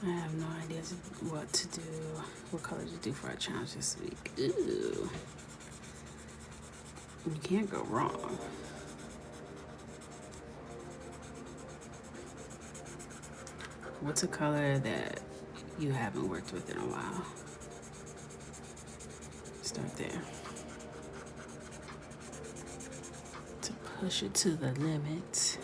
I have no idea what to do, what color to do for our challenge this week. Ooh. You can't go wrong. What's a color that you haven't worked with in a while? Start there. To push it to the limit.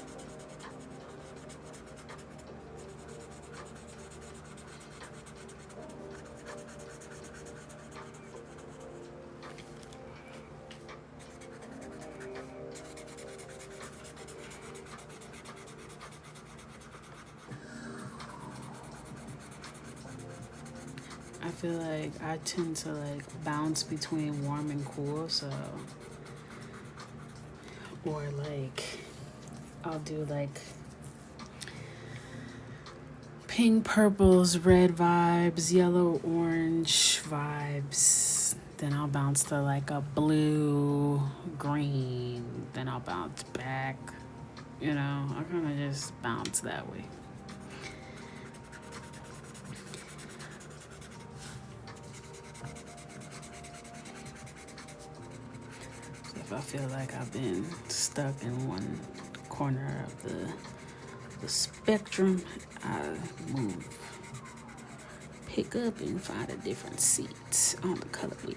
I feel like I tend to like bounce between warm and cool, so, or like I'll do like pink, purples, red vibes, yellow, orange vibes. Then I'll bounce to like a blue, green. Then I'll bounce back. You know, I kind of just bounce that way. If I feel like I've been stuck in one corner of the spectrum, I move, pick up and find a different seat on the color wheel.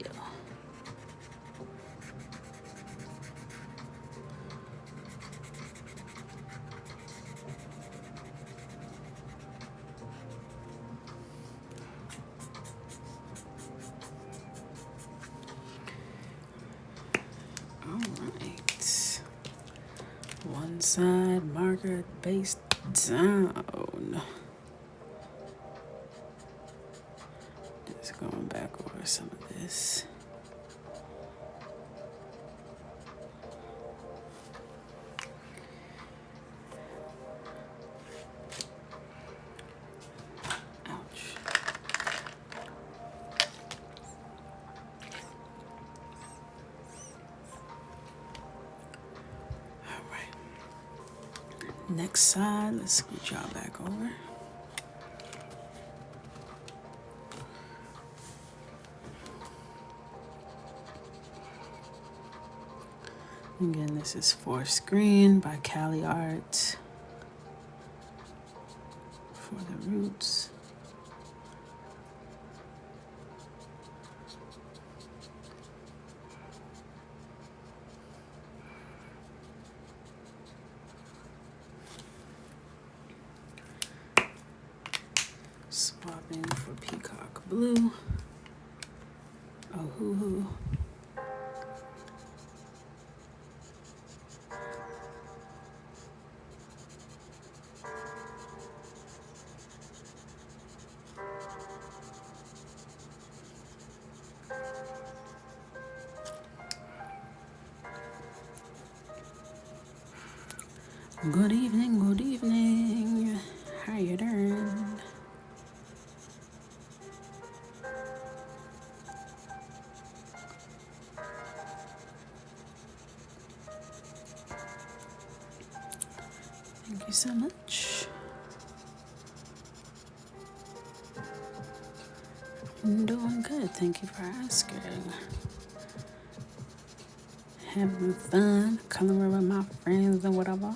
One side marker base down. Just going back over some of this. Ouch. Next side, let's scoot y'all back over. Again, this is Forest Green by Cali Art for the roots. Swapping for Peacock Blue. Ohuhu. Good evening, good evening. How you doing? Thank you so much. I'm doing good, thank you for asking. Having fun, coloring with my friends and whatever.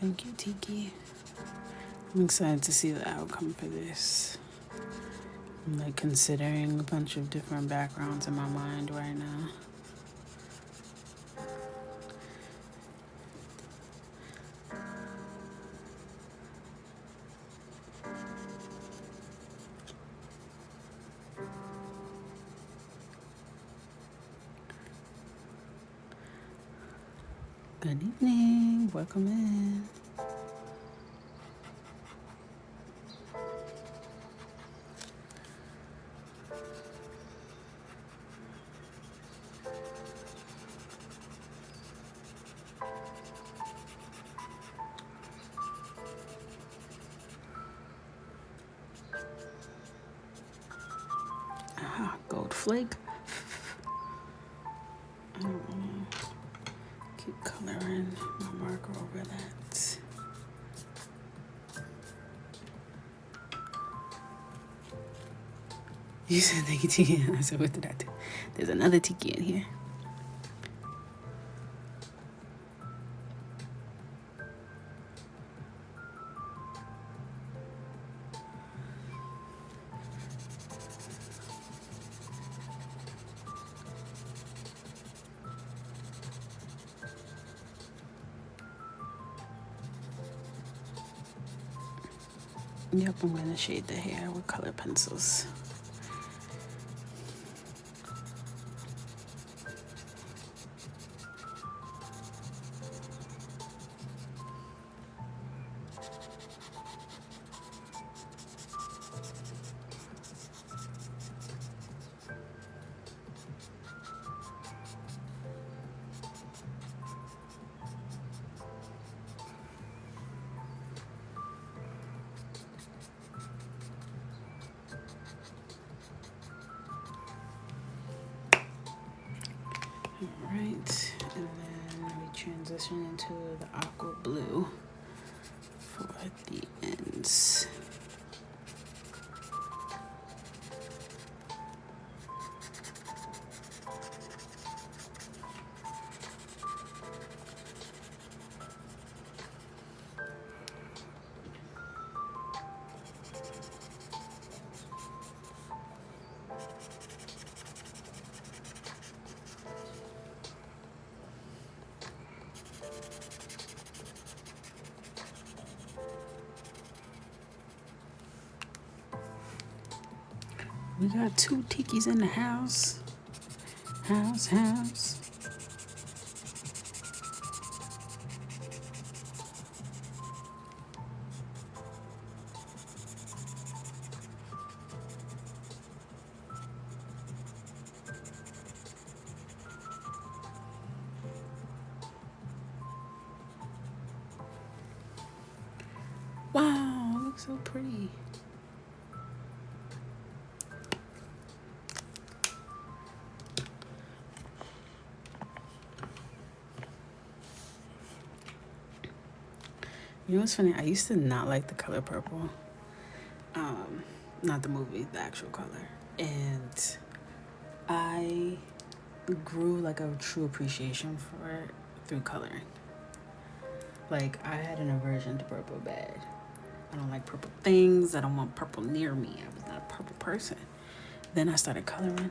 Thank you, Tiki. I'm excited to see the outcome for this. I'm like considering a bunch of different backgrounds in my mind right now. Good evening, welcome in. Gold flake. I don't want to keep coloring my marker over that. You said thank you, Tiki. I said, what did I do? There's another Tiki in here. Yep, I'm gonna shade the hair with color pencils. Alright, and then we transition into the aqua blue for the ends. We got 2 tikis in the house. House. Wow, it looks so pretty. You know what's funny? I used to not like the color purple. Not the movie, the actual color. And I grew like a true appreciation for it through coloring. Like, I had an aversion to purple bad. I don't like purple things. I don't want purple near me. I was not a purple person. Then I started coloring.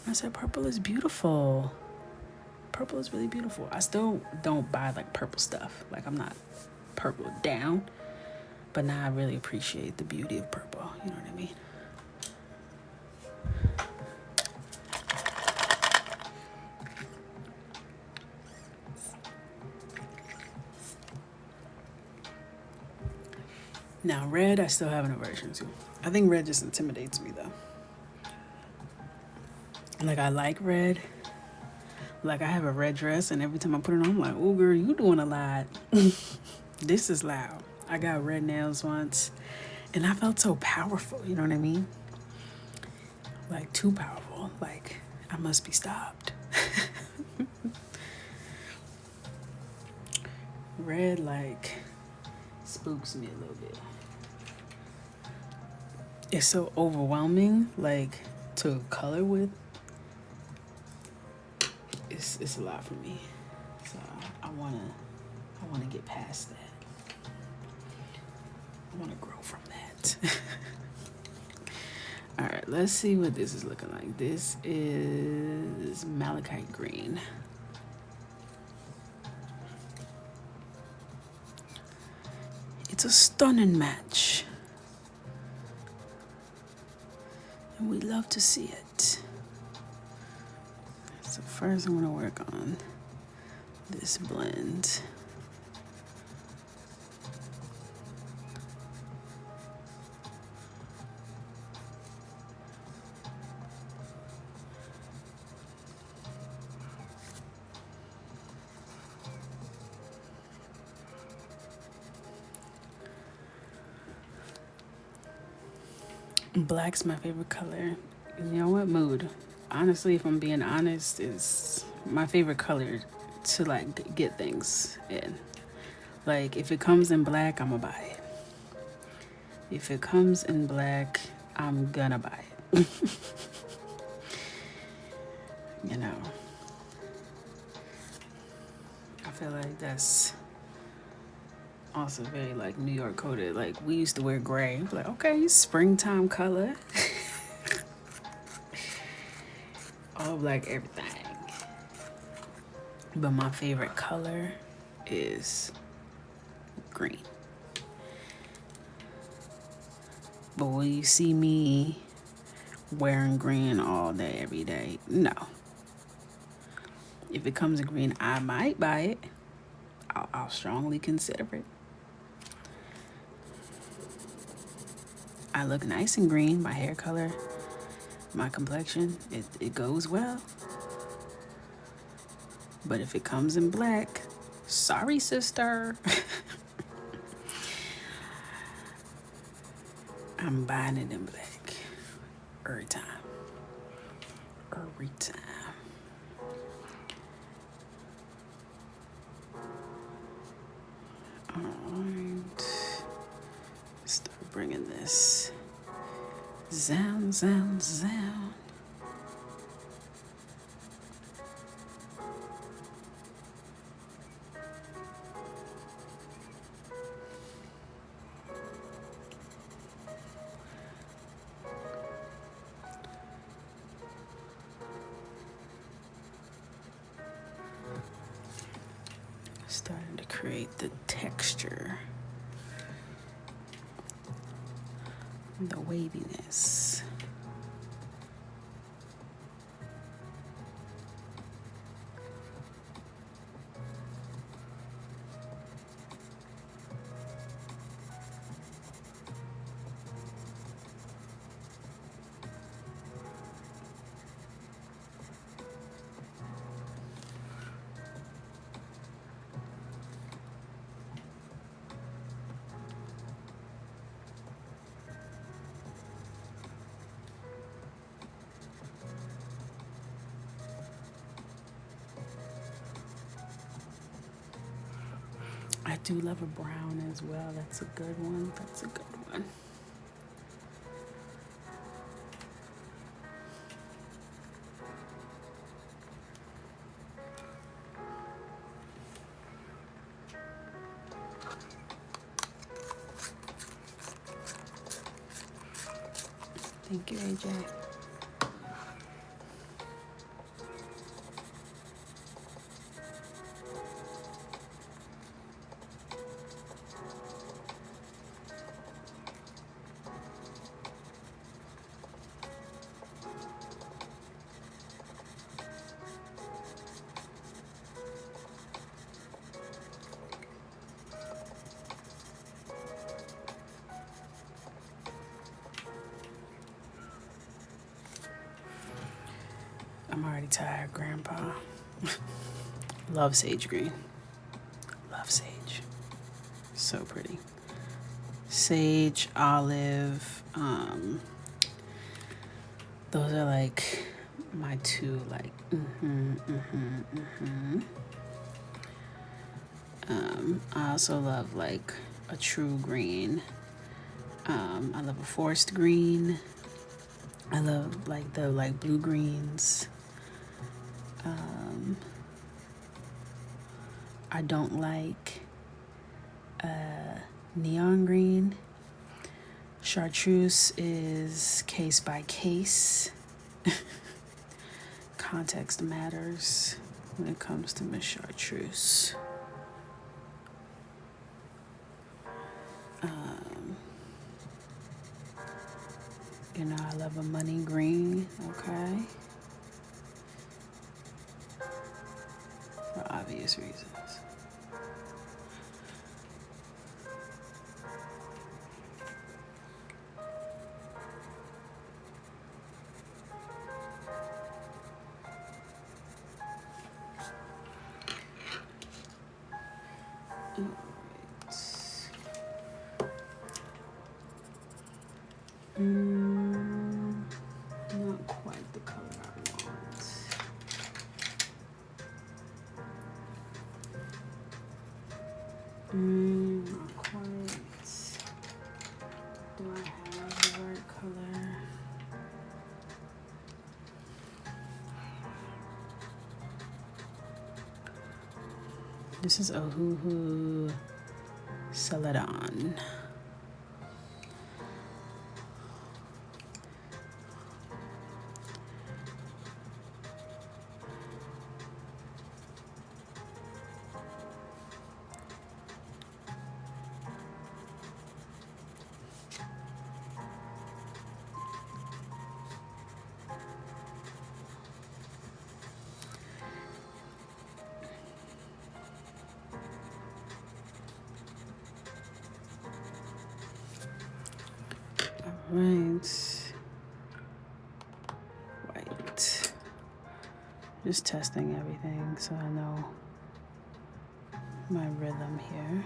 I said, purple is beautiful. Purple is really beautiful. I still don't buy like purple stuff. Like, I'm not purple down. But now I really appreciate the beauty of purple. You know what I mean? Now, red, I still have an aversion to. I think red just intimidates me, though. Like, I like red. Like, I have a red dress, and every time I put it on, I'm like, oh, girl, you doing a lot. This is loud. I got red nails once, and I felt so powerful, you know what I mean? Like, too powerful. Like, I must be stopped. Red, like, spooks me a little bit. It's so overwhelming, like, to color with. It's a lot for me. So I wanna get past that. I wanna grow from that. All right, let's see what this is looking like. This is malachite green. It's a stunning match. And we love to see it. So first I'm gonna work on this blend. Black's my favorite color. You know what? Mood. Honestly, if I'm being honest, is my favorite color to like get things in. Like, if it comes in black, I'm gonna buy it. If it comes in black, I'm gonna buy it. You know, I feel like that's also very like New York coded. Like, we used to wear gray. Like, okay, springtime color. All black everything. But my favorite color is green. But will you see me wearing green all day, every day? No. If it comes in green, I might buy it. I'll strongly consider it. I look nice in green. My hair color, my complexion, it goes well. But if it comes in black, sorry, sister. I'm buying it in black. Every time. Every time. Alright. Start bringing this sound. Starting to create the texture, the waviness. I do love a brown as well. That's a good one. That's a good one. Thank you, AJ. I'm already tired, Grandpa. Love sage green. Love sage. So pretty. Sage, olive. Those are like my two, like, I also love like a true green. I love a forest green. I love like the like blue greens. I don't like neon green. Chartreuse is case by case. Context matters when it comes to Miss Chartreuse. You know, I love a money green, okay? For obvious reasons. Not quite the color I want. Not quite. Do I have the right color? This is Ohuhu Celadon. Right. White. Just testing everything so I know my rhythm here.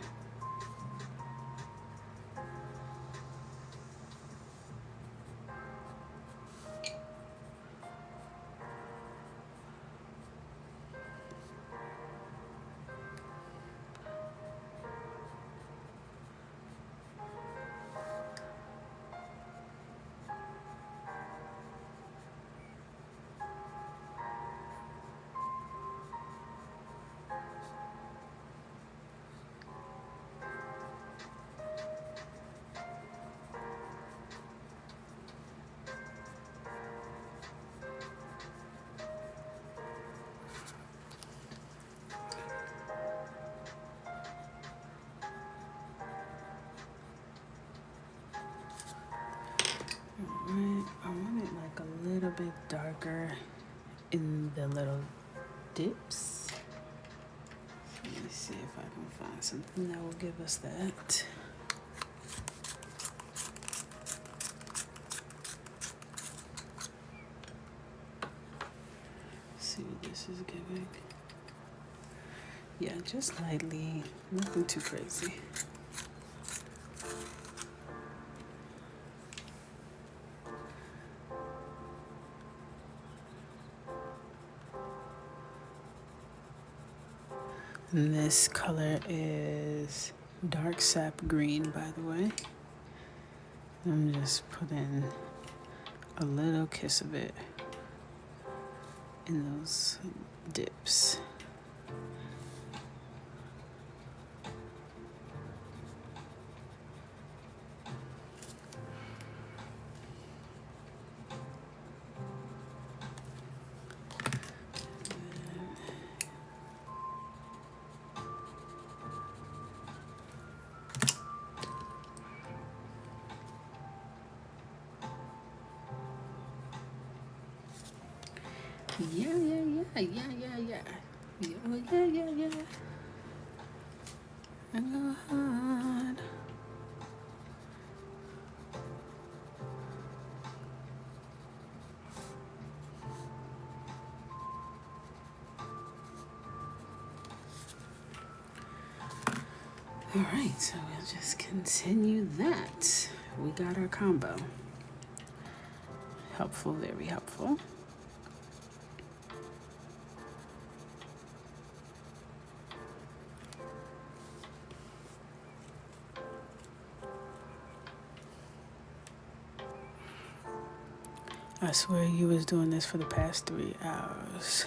Alright, I want it like a little bit darker in the little dips. Let me see if I can find something that will give us that. See what this is giving. Yeah, just lightly, nothing too crazy. And this color is dark sap green, by the way. I'm just putting a little kiss of it in those dips. Yeah. God. All right, so we'll just continue that. We got our combo. Helpful, very helpful. I swear you was doing this for the past 3 hours.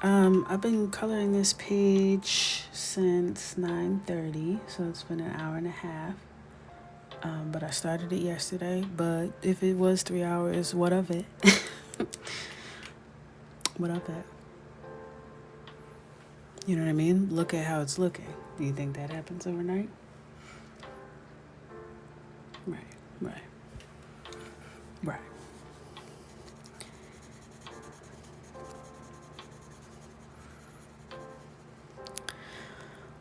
I've been coloring this page since 9:30, so it's been an hour and a half. But I started it yesterday, but if it was 3 hours, what of it? What of it? You know what I mean? Look at how it's looking. Do you think that happens overnight? Right.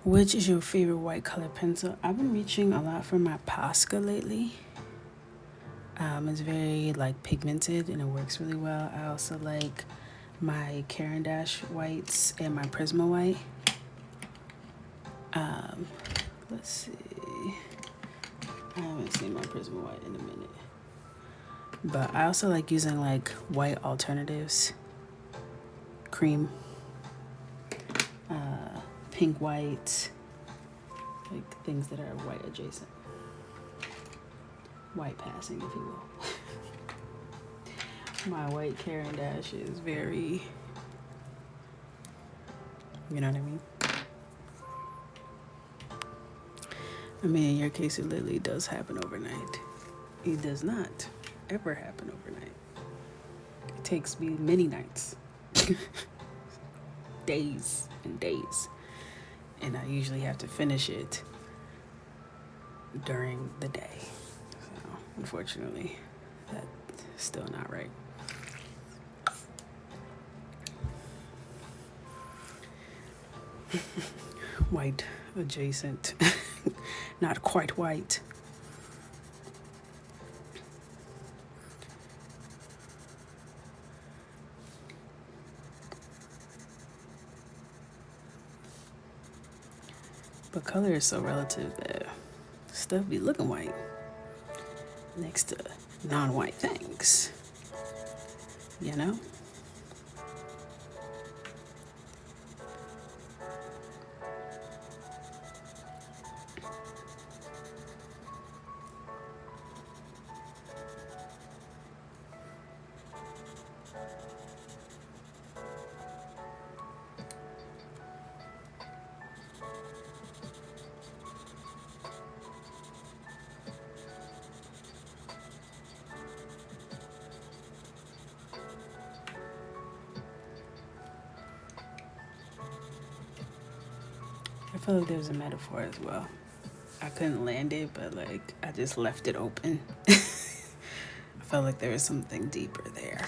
Which is your favorite white color pencil? I've been reaching a lot for my Posca lately. It's very like pigmented and it works really well. I also like my Caran d'Ache whites and my Prisma white. Let's see. I haven't seen my Prisma white in a minute. But I also like using like white alternatives. Cream. Pink white. Like things that are white adjacent. White passing, if you will. My white Caran d'Ache is very, you know what I mean? I mean, in your case, it literally does happen overnight. It does not ever happen overnight. It takes me many nights, days and days. And I usually have to finish it during the day. So, unfortunately, that's still not right. White adjacent, not quite white. But color is so relative that stuff be looking white next to non-white things, you know? I feel like there was a metaphor as well. I couldn't land it, but like I just left it open. I felt like there was something deeper there.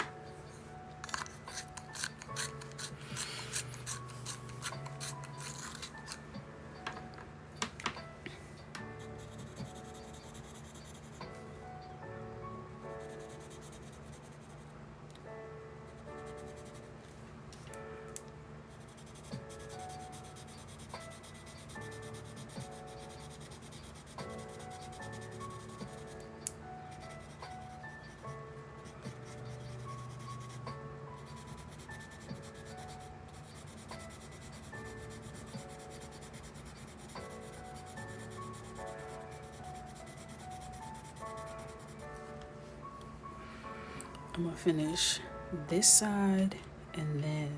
I'm gonna finish this side and then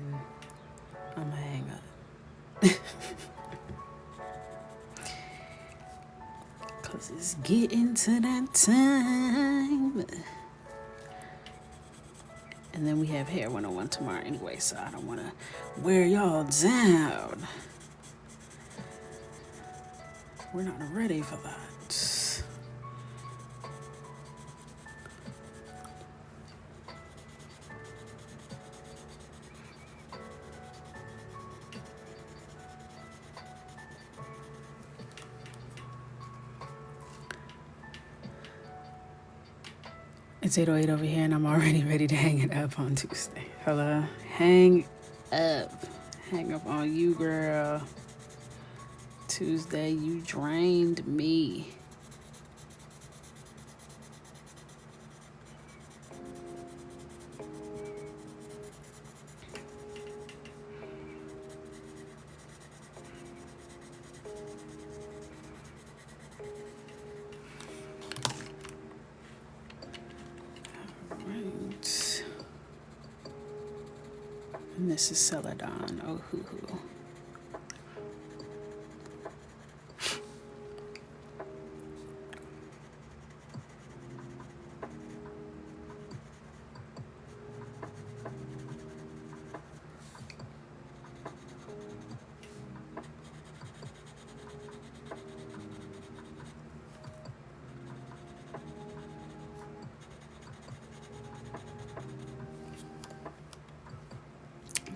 I'm gonna hang up. Cause it's getting to that time. And then we have Hair 101 tomorrow anyway, so I don't wanna wear y'all down. We're not ready for that. It's 8:08 over here and I'm already ready to hang it up on Tuesday. Hello? Hang up. Hang up on you, girl. Tuesday, you drained me. Right. And this is Celadon, Ohuhu.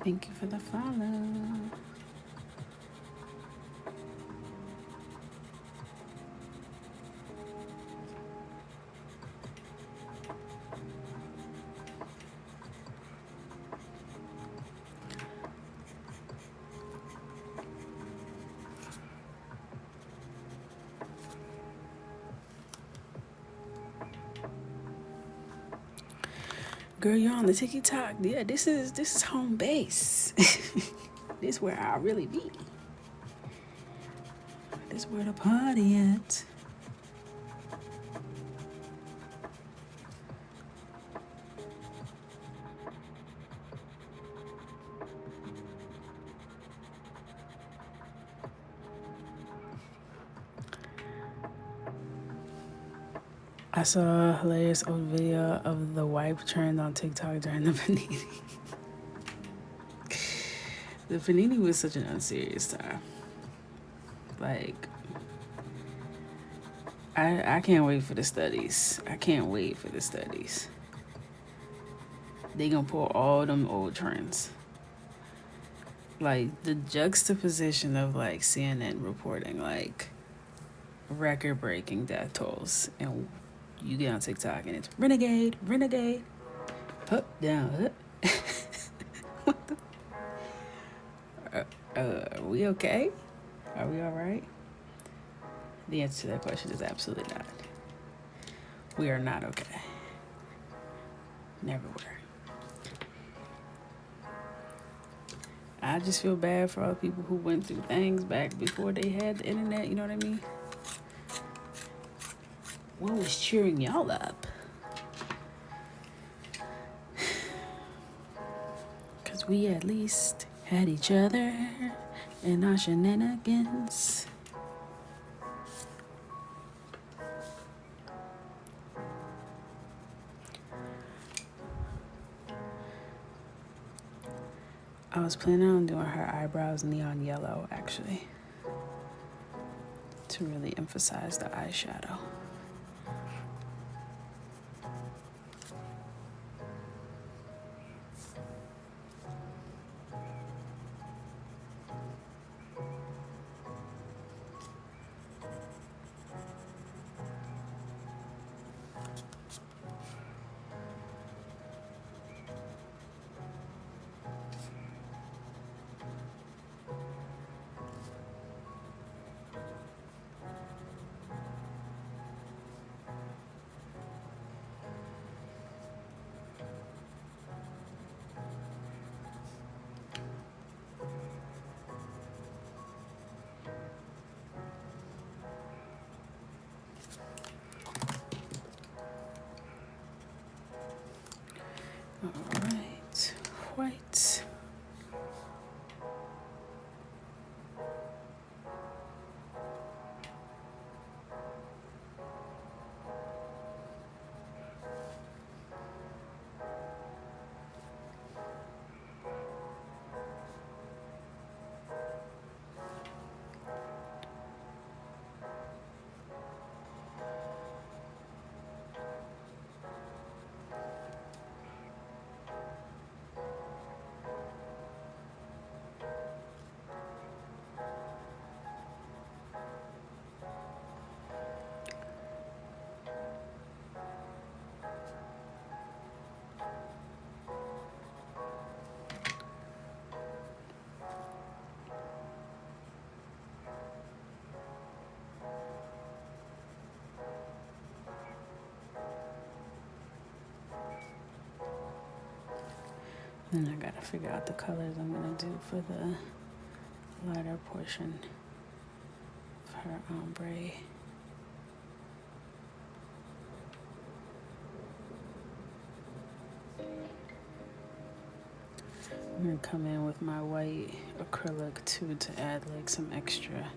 Thank you for the follow. Girl, you're on the Tik Tok. Yeah, this is home base. This where I really be. This where the party at. I saw a hilarious old video of the wipe trend on TikTok during the panini. The panini was such an unserious time. Like, I can't wait for the studies. I can't wait for the studies. They gonna pull all them old trends. Like, the juxtaposition of, like, CNN reporting, like, record-breaking death tolls, and you get on TikTok and it's renegade, up, down, up. What the? Are we okay? Are we all right? The answer to that question is absolutely not. We are not okay. Never were. I just feel bad for all the people who went through things back before they had the internet, you know what I mean? What was cheering y'all up? Because we at least had each other and our shenanigans. I was planning on doing her eyebrows neon yellow, actually, to really emphasize the eyeshadow. whites. And I gotta figure out the colors I'm gonna do for the lighter portion of her ombre. I'm gonna come in with my white acrylic too to add like some extra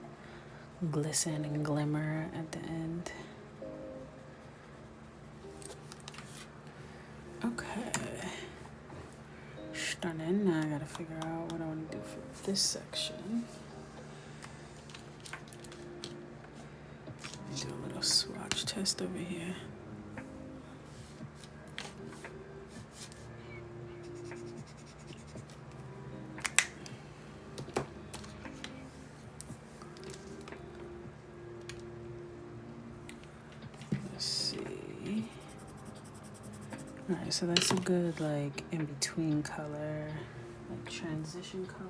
glisten and glimmer at the end. Okay. Stunning. Now I gotta figure out what I want to do for this section. Do a little swatch test over here. Let's see. Alright, so that's a good like in between color, like transition color.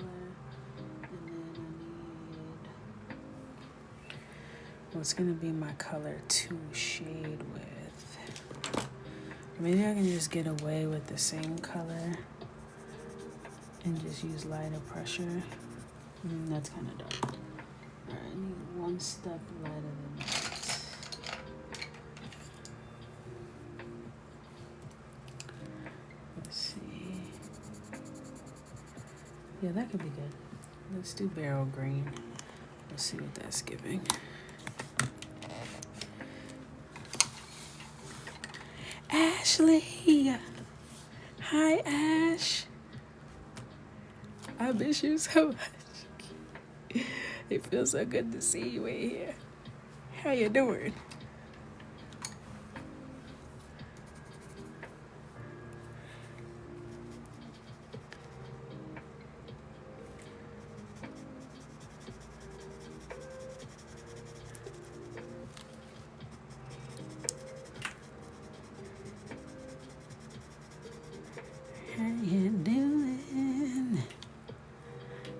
And then I need what's gonna be my color to shade with. Maybe I can just get away with the same color and just use lighter pressure. That's kind of dark. Alright, I need one step lighter than that. Yeah, that could be good. Let's do barrel green. Let's see what that's giving. Ashley! Hi, Ash. I miss you so much. It feels so good to see you in here. How you doing?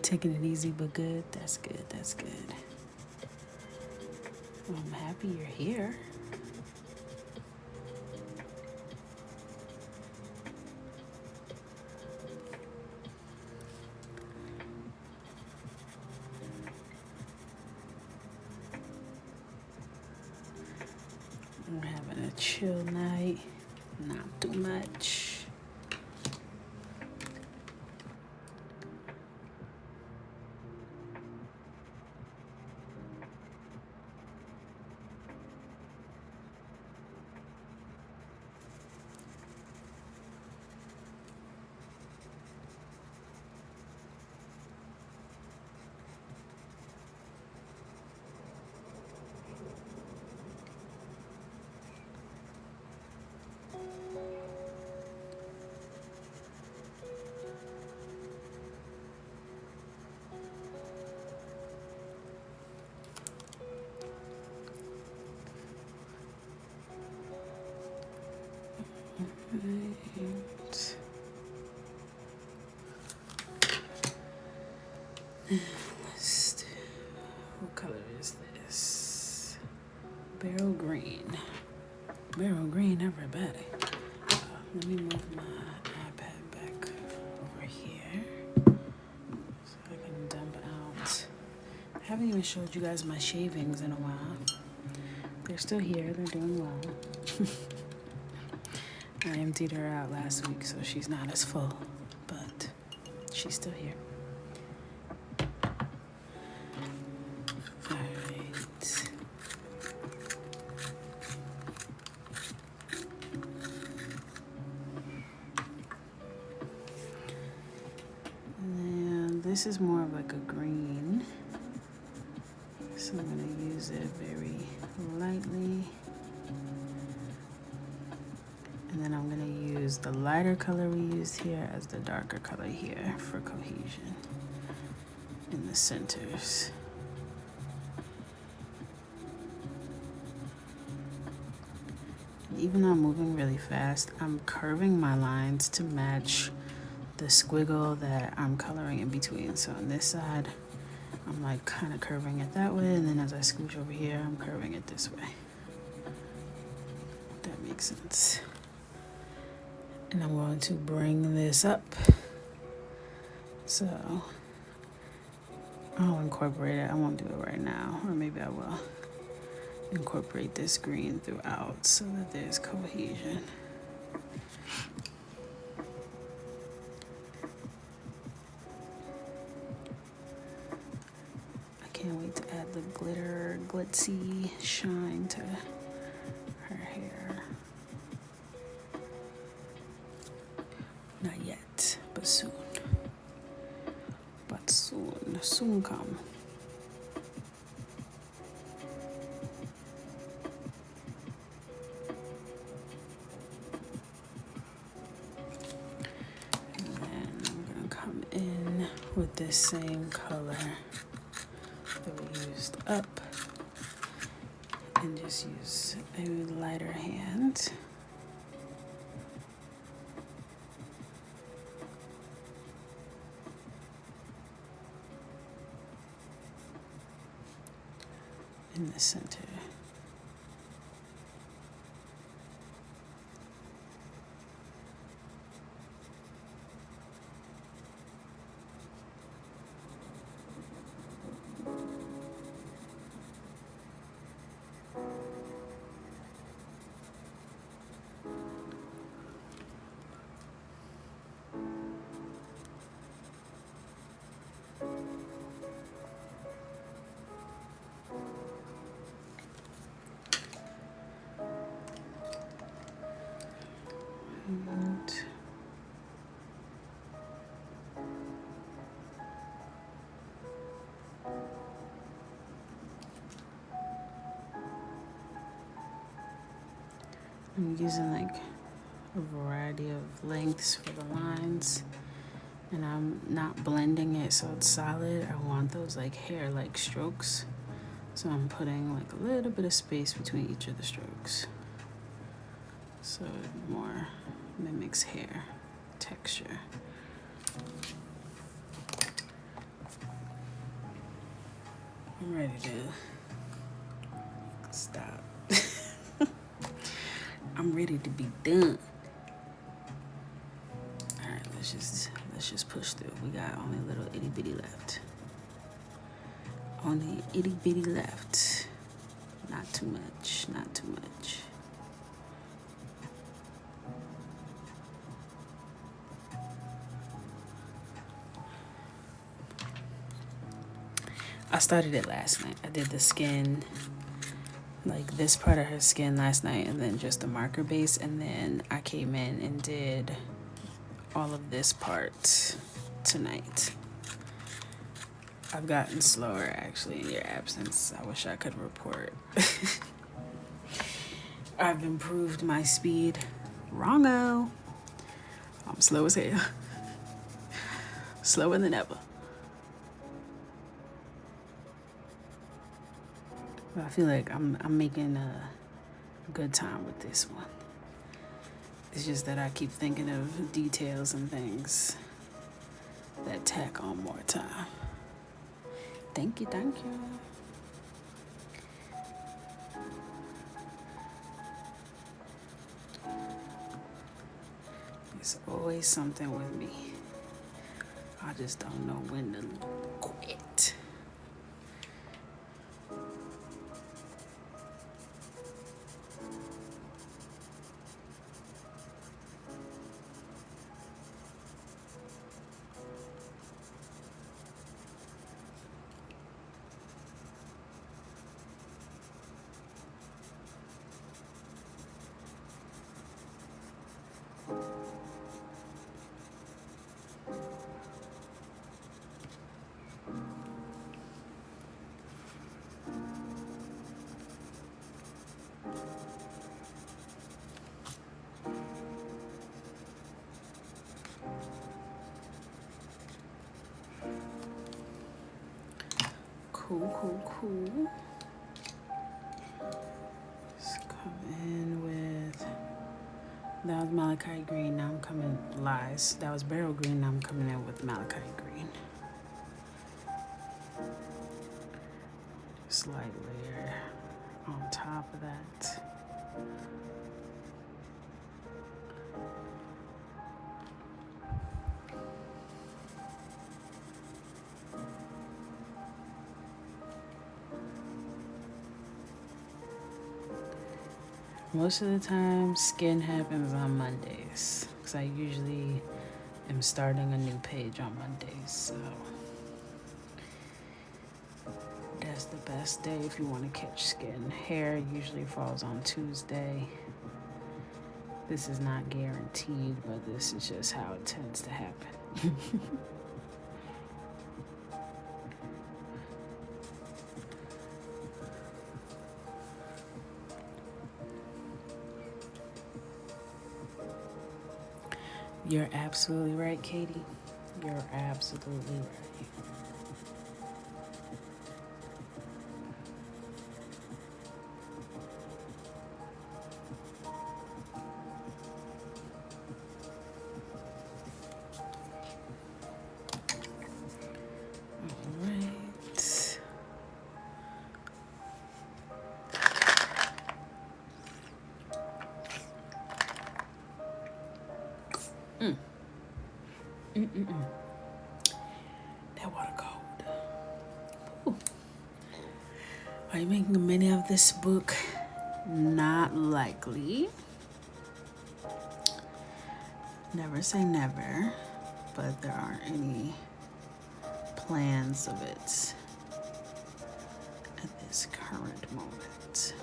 Taking it easy but good. That's good. That's good. Well, I'm happy you're here. We're having a chill night. Not too much. Right. Let's do, what color is this? Barrel green. Barrel green, everybody. Let me move my iPad back over here so I can dump out. I haven't even showed you guys my shavings in a while. They're still here, they're doing well. I emptied her out last week, so she's not as full, but she's still here. Alright. And this is more of like a green. So I'm going to use it very lightly. And then I'm going to use the lighter color we used here as the darker color here for cohesion in the centers. And even though I'm moving really fast, I'm curving my lines to match the squiggle that I'm coloring in between. So on this side, I'm like kind of curving it that way, and then as I scooch over here, I'm curving it this way. If that makes sense. And I'm going to bring this up. So I'll incorporate it. I won't do it right now, or maybe I will incorporate this green throughout so that there's cohesion. Can't wait to add the glitter, glitzy shine to her hair. Not yet, but soon. But soon, soon come. And then I'm gonna come in with this same color that we used up and just use a lighter hand. In the center. And I'm using like a variety of lengths for the lines, and I'm not blending it so it's solid. I want those like hair-like strokes, so I'm putting like a little bit of space between each of the strokes so it more mimics hair texture. I'm ready to stop. I'm ready to be done. All right, let's just push through. We got only a little itty bitty left. Only itty bitty left. Not too much, not too much. I started it last night. I did the skin, like this part of her skin last night, and then just the marker base, and then I came in and did all of this part tonight. I've gotten slower actually in your absence. I wish I could report. I've improved my speed. Wrongo. I'm slow as hell. Slower than ever. But I feel like I'm making a good time with this one. It's just that I keep thinking of details and things that tack on more time. Thank you, thank you. There's always something with me. I just don't know when to quit. Cool. Let's come in with, that was malachite green. Now I'm coming, lies. That was beryl green. Now I'm coming in with malachite green. Slight layer on top of that. Most of the time, skin happens on Mondays, because I usually am starting a new page on Mondays, so that's the best day if you want to catch skin. Hair usually falls on Tuesday. This is not guaranteed, but this is just how it tends to happen. You're absolutely right, Katie. You're absolutely right. All right. That water cold. Ooh. Are you making a mini of this book? Not likely. Never say never, but there aren't any plans of it at this current moment.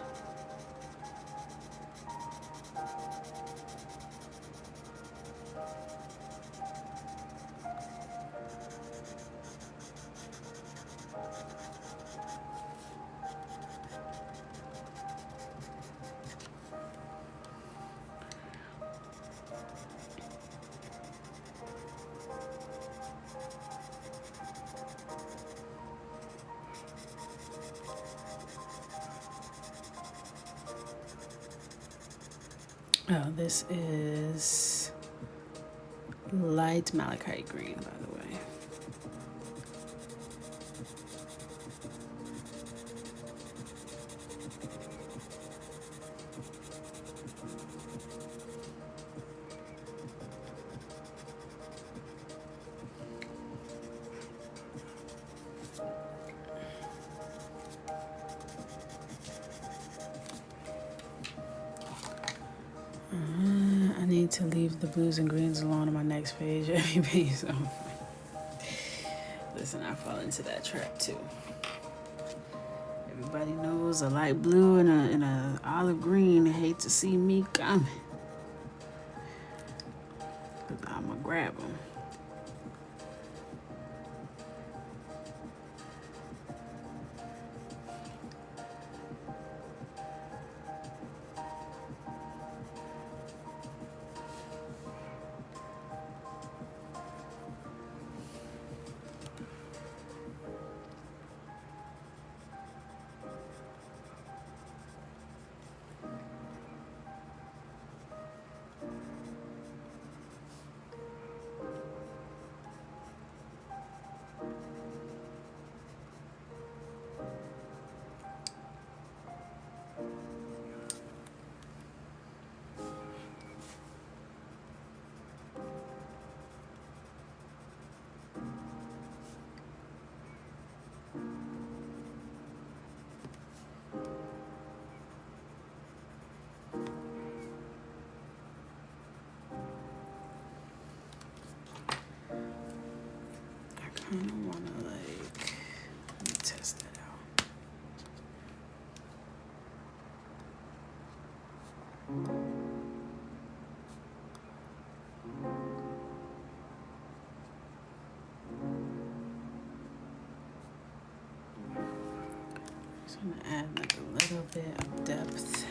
Oh, this is light malachite green, by the way. I need to leave the blues and greens alone on my next page. Everybody, so listen, I fall into that trap too. Everybody knows a light blue and a olive green hate to see me coming, 'cause I'ma grab them. I kind of want to let me test that out. Just want to add like a little bit of depth.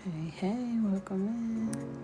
Hey, hey, welcome in.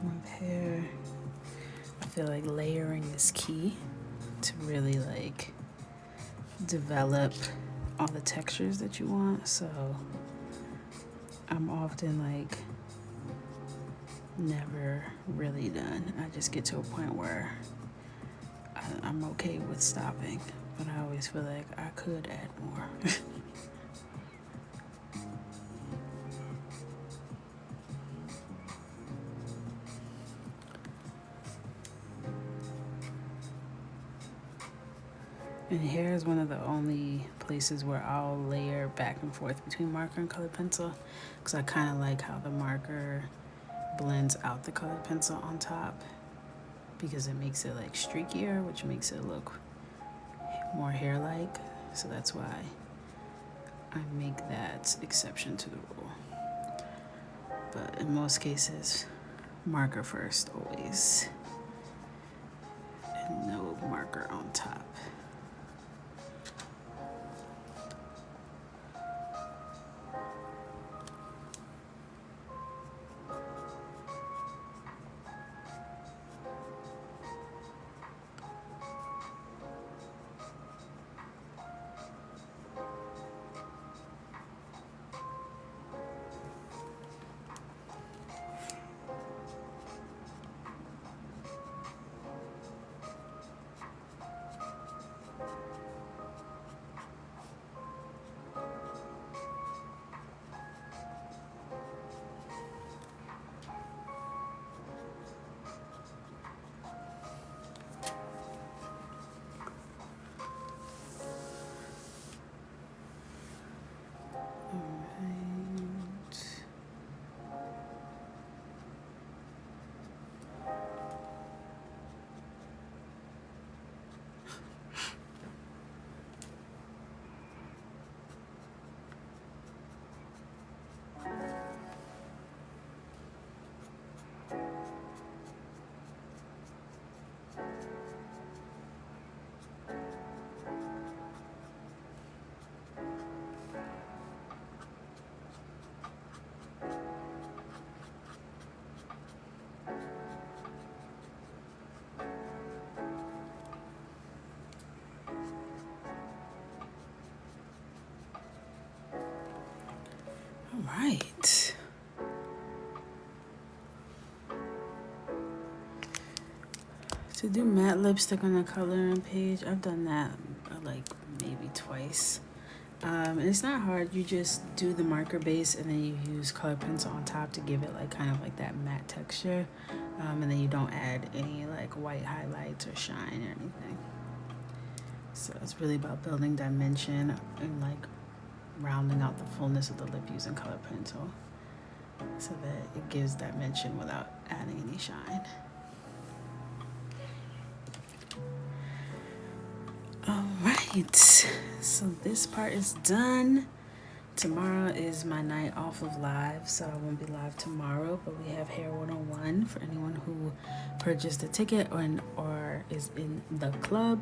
With hair, I feel like layering is key to really like develop all the textures that you want. So I'm often like never really done. I just get to a point where I'm okay with stopping, but I always feel like I could add more. And hair is one of the only places where I'll layer back and forth between marker and colored pencil, because I kind of like how the marker blends out the colored pencil on top, because it makes it like streakier, which makes it look more hair-like. So that's why I make that exception to the rule. But in most cases, marker first always, and no marker on top. All right. To do matte lipstick on the coloring page, I've done that like maybe twice. And it's not hard. You just do the marker base and then you use colored pencil on top to give it like kind of like that matte texture. And then you don't add any like white highlights or shine or anything. So it's really about building dimension and like rounding out the fullness of the lip using colored pencil, so that it gives dimension without adding any shine. All right, so this part is done. Tomorrow is my night off of live, so I won't be live tomorrow, but we have Hair 101 for anyone who purchased a ticket or is in the club.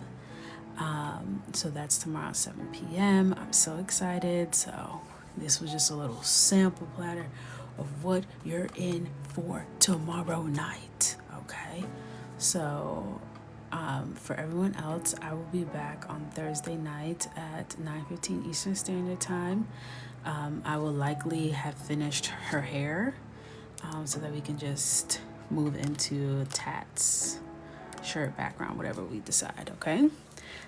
So that's tomorrow, 7 p.m. I'm so excited. So this was just a little sample platter of what you're in for tomorrow night. Okay. So for everyone else, I will be back on Thursday night at 9:15 Eastern Standard Time. I will likely have finished her hair so that we can just move into tats, shirt, background, whatever we decide, okay?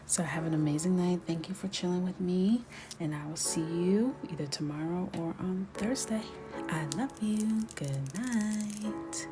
So have an amazing night. Thank you for chilling with me, and I will see you either tomorrow or on Thursday. I love you. Good night.